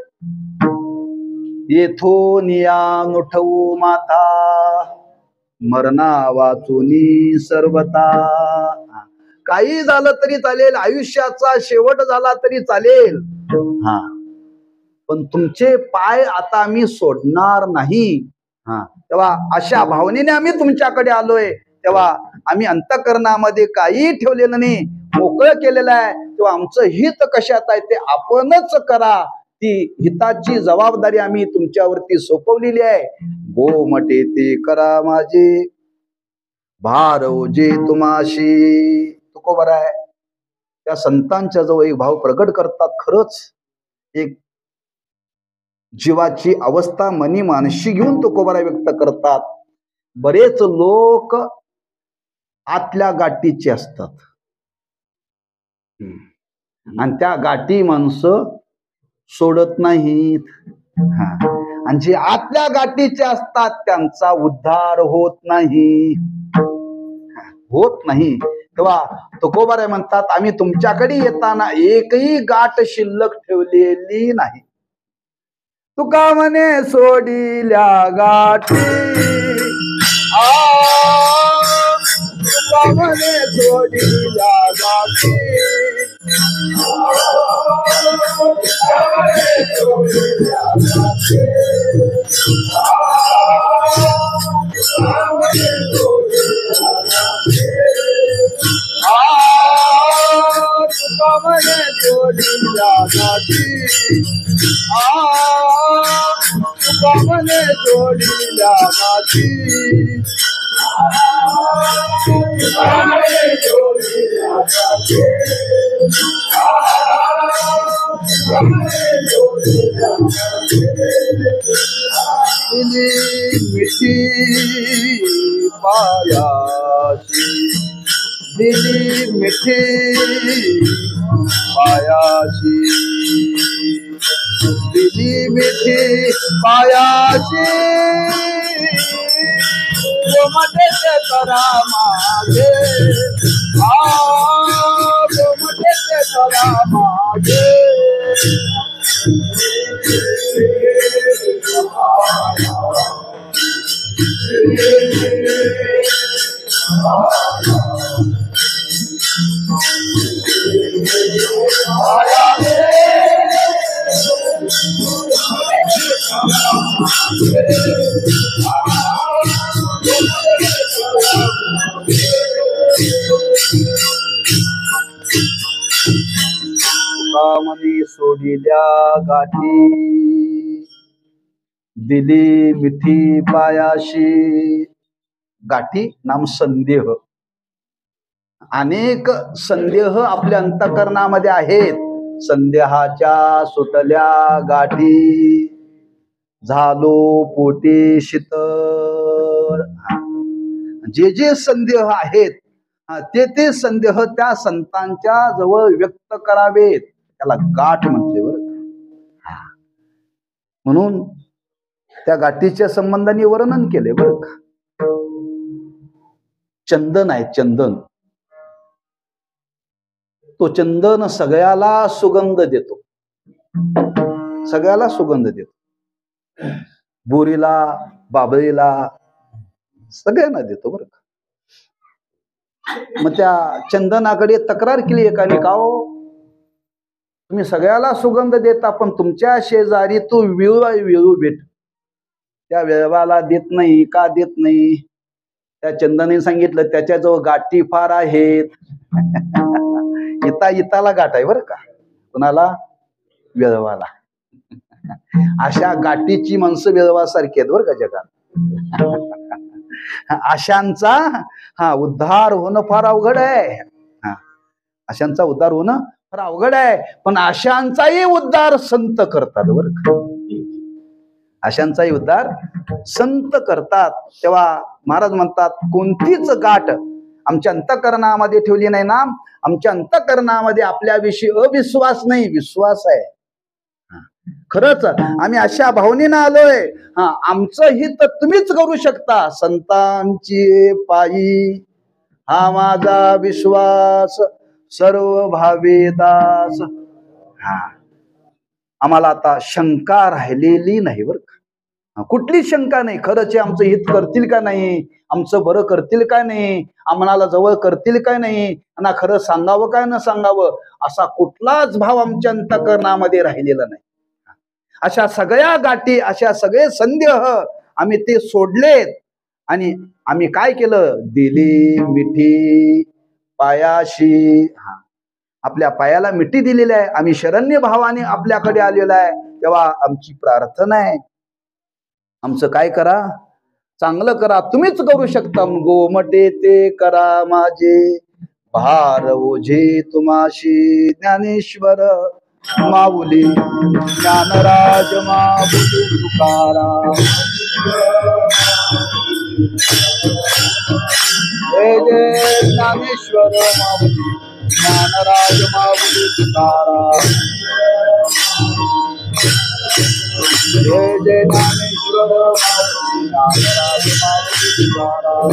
येथून या नुठवू माथा, मरणा वाचुनी सर्वता. काही झालं तरी चालेल, आयुष्याचा शेवट झाला तरी चालेल, पण तुमचे पाय आता आम्ही सोडणार नाही. तेव्हा अशा भावनेने आम्ही तुमच्याकडे आलोय. तेव्हा आम्ही अंतःकरणामध्ये काही ठेवलेलं नाही, मोकळं केलेलं आहे. तेव्हा आमचं हित कशात आहे ते आपणच करा. ती हिताची जबाबदारी आम्ही तुमच्यावरती सोपवलेली आहे. गोमटे ते करा माझे भार ओझे तुम्हाशी. तुकोबार आहे त्या संतांच्या जवळ एक भाव प्रगट करतात. खरंच एक जीवाची अवस्था मनी मानशी घेऊन तुकोबारा व्यक्त करतात. बरेच लोक आतल्या गाठीचे असतात आणि त्या गाठी माणसं सोडत नाहीत. आणि जे आतल्या गाठीचे असतात त्यांचा उद्धार होत नाही, होत नाही. तेव्हा तुकोबाराय म्हणतात, आम्ही तुमच्याकडे येताना एकही गाठ शिल्लक ठेवलेली नाही. तुका म्हणे सोडिल्या गाठी, तुका म्हणे सोडिल्या गाठी, तुका जोडील्या गाठी, मिठी पायाशी, दिली मिठी पायाशी, दिली मिठी पायाशी, गोमटे ते करा मागे, गोमटे ते करा मागे. मनी सोडिल्या गाठी, दिली मिठी पायाशी. गाठी नाम संदेह. अनेक संदेह आपल्या अंतःकरणामध्ये आहेत. संदेहाच्या सुटल्या गाठी, झालो पोटी शीतळ. जे जे संदेह आहेत ते संदेह त्या संतांच्या जवळ व्यक्त करावेत, त्याला गाठ म्हटले बरं. म्हणून त्या गाठीच्या संबंधाने वर्णन केले बरं का. चंदन आहे चंदन, तो चंदन सगळ्याला सुगंध देतो, सगळ्याला सुगंध देतो, बोरीला बाबळीला सगळ्यांना देतो बरं का. मग त्या चंदनाकडे तक्रार केली एकाने, का हो तुम्ही सगळ्याला सुगंध देता पण तुमच्या शेजारी तो विळू भेट त्या विळवाला देत नाही, का देत नाही? त्या चंदनाने सांगितलं त्याच्याजवळ गाठी फार आहेत. इताला गाठ आहे बरं का, कुणाला? विळवाला. अशा गाठीची माणसं विळवासारखी आहेत बरं का जगात. अशांचा उद्धार होणं फार अवघड आहे. अशांचा उद्धार होणं फार अवघड आहे, पण अशांचाही उद्धार संत करतात बरं का. अशांचाही उद्धार संत करतात. तेव्हा महाराज म्हणतात, कोणतीच गाठ आमच्या अंतःकरणामध्ये ठेवली नाही ना, आमच्या अंतःकरणामध्ये आपल्याविषयी अविश्वास नाही, विश्वास आहे. खरंच आम्ही अशा भावनेनं आलोय, आमचं हित तुम्हीच करू शकता. संतांची पायी हा माझा विश्वास, सर्व भावे दास. आम्हाला आता शंका राहिलेली नाही बरं का, कुठली शंका नाही. खरंच आमचं हित करतील का नाही, आमचं बरं करतील का नाही, आम्हाला जवळ करतील का नाही, ना खरं सांगावं काय न सांगावं असा कुठलाच भाव आमच्या अंतःकरणामध्ये राहिलेला नाही. अशा सगळ्या गाठी, अशा सगळे संदेह आम्ही ते सोडलेत आणि आम्ही काय केलं? दिली मिठी पायाशी. आपल्या पायाला मिठी दिलेली आहे, आम्ही शरण्य भावाने आपल्याकडे आलेला आहे. तेव्हा आमची प्रार्थना आहे, आमचं काय करा? चांगलं करा, तुम्हीच करू शकता. गोमटे ते करा माझे भार ओझे तुम्हाशी, ज्ञानेश्वर माऊली ज्ञानराज माऊली तुकाराम. जय जय ज्ञानेश्वर माऊली ज्ञानराज माऊली तुकाराम. जय जय ज्ञानेश्वर माऊली ज्ञानराज माऊली तुकाराम.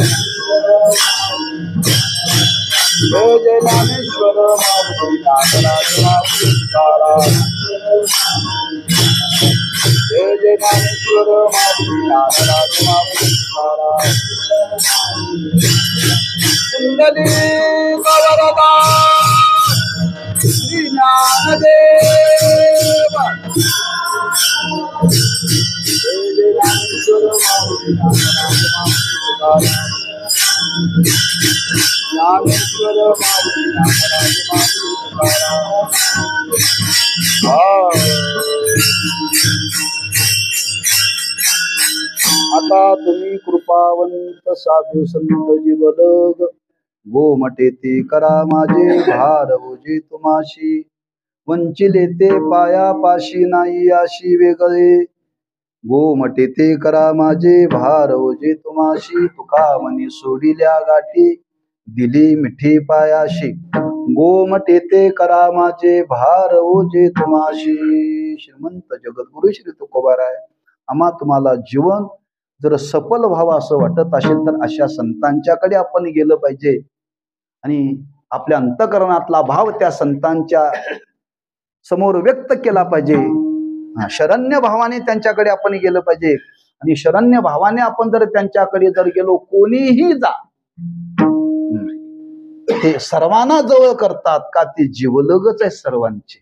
जय जय ज्ञानेश्वर माऊली ज्ञानराज माऊली तुकाराम. जय जय ज्ञानेश्वर माऊली ज्ञानराज माऊली तुकाराम. कुंडली वरदा श्री ज्ञानदेव. जय जय ज्ञानेश्वर माऊली ज्ञानराज माऊली तुकाराम. ज्ञानेश्वर माऊली ज्ञानराज माऊली तुकाराम. आता तुम्ही कृपावंत साधू संत जीवलग, गोमटे ते करा माझे भार ओझे तुम्हाशी. वंचिले ते पायापाशी नाही अशी वेगळे, गोमटे ते करा माझे भार ओझे तुम्हाशी. तुका मनी सोडिल्या गाठी दिली मिठी पायाशी, गोमटे ते करा माझे भार ओझे तुम्हाशी. श्रीमंत जगद्गुरु श्री तुकोबाराय, आम्हा तुम्हाला जीवन जर सफल व्हावं असं वाटत असेल तर अशा संतांच्याकडे आपण गेलं पाहिजे आणि आपल्या अंतःकरणातला भाव त्या संतांच्या समोर व्यक्त केला पाहिजे. शरण्य भावाने त्यांच्याकडे आपण गेलं पाहिजे आणि शरण्य भावाने आपण जर त्यांच्याकडे जर गेलो, कोणीही जा, ते सर्वांना जवळ करतात का, ते जीवलगच आहे सर्वांचे.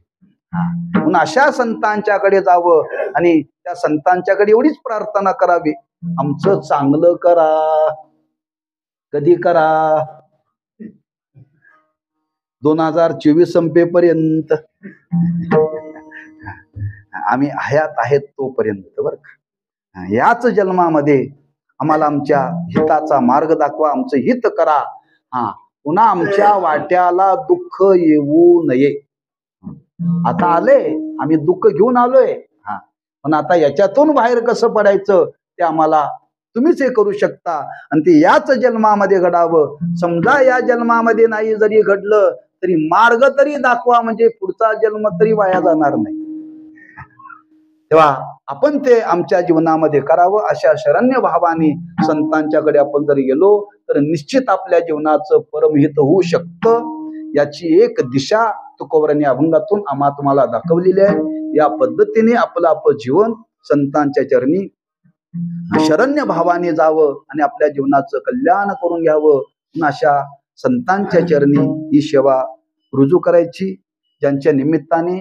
म्हणून अशा संतांच्याकडे जावं आणि त्या संतांच्याकडे एवढीच प्रार्थना करावी, आमचं चांगलं करा. कधी करा? 2024 संपेपर्यंत आम्ही हयात आहेत तोपर्यंत बरं का. याच जन्मामध्ये आम्हाला आमच्या हिताचा मार्ग दाखवा, आमचं हित करा. पुन्हा आमच्या वाट्याला दुःख येऊ नये. आता आले, आम्ही दुःख घेऊन आलोय, पण आता याच्यातून बाहेर कसं पडायचं ते आम्हाला तुम्हीच हे करू शकता आणि ते याच जन्मामध्ये घडावं. समजा या जन्मामध्ये नाही जरी घडलं तरी मार्ग तरी दाखवा, म्हणजे पुढचा जन्म तरी वाया जाणार नाही. तेव्हा आपण ते आमच्या जीवनामध्ये करावं. अशा शरण्य भावाने संतांच्याकडे आपण जर गेलो तर निश्चित आपल्या जीवनाचं परमहित होऊ शकतं. याची एक दिशा तुकोबरांनी अभंगातून तुम्हाला दाखवलेली आहे. या पद्धतीने आपलं जीवन संतांच्या चरणी शरण्य भावाने जावं आणि आपल्या जीवनाचं कल्याण करून घ्यावं. अशा संतांच्या चरणी ही सेवा रुजू करायची. ज्यांच्या निमित्ताने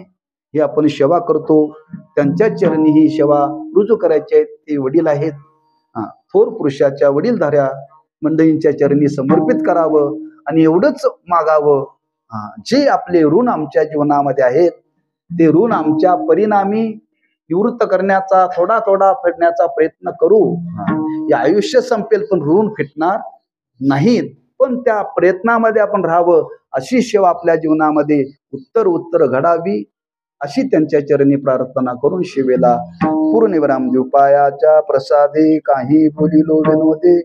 ही आपण सेवा करतो त्यांच्या चरणी ही सेवा रुजू करायची आहे. ते वडील आहेत, थोर पुरुषाच्या वडीलधाऱ्या मंडळींच्या चरणी समर्पित करावं आणि एवढंच मागावं, जे आपले ऋण आमच्या जीवनामध्ये आहेत ते ऋण आमच्या परिणामी निवृत्त करण्याचा, थोडा थोडा फेडण्याचा प्रयत्न करू. हे आयुष्य संपेल पण ऋण फिटणार नाहीत. पण त्या प्रयत्नामध्ये आपण राहावं. अशी सेवा आपल्या जीवनामध्ये उत्तर घडावी अशी त्यांच्या चरणी प्रार्थना करून शिवेला पूर्णविराम देऊ. पायाच्या प्रसादे काही बोलिलो विनोदे,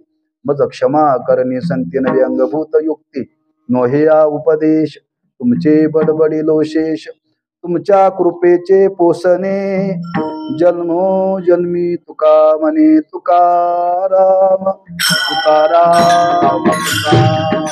मज क्षमा करणे संतीन व्यंगभूत युक्ती. नोहेया उपदेश तुमचे बडबडिलो शेष, तुमच्या कृपेचे पोसणे जन्मो जन्मी तुका म्हणे तुकाराम तुकाराम तुकाराम.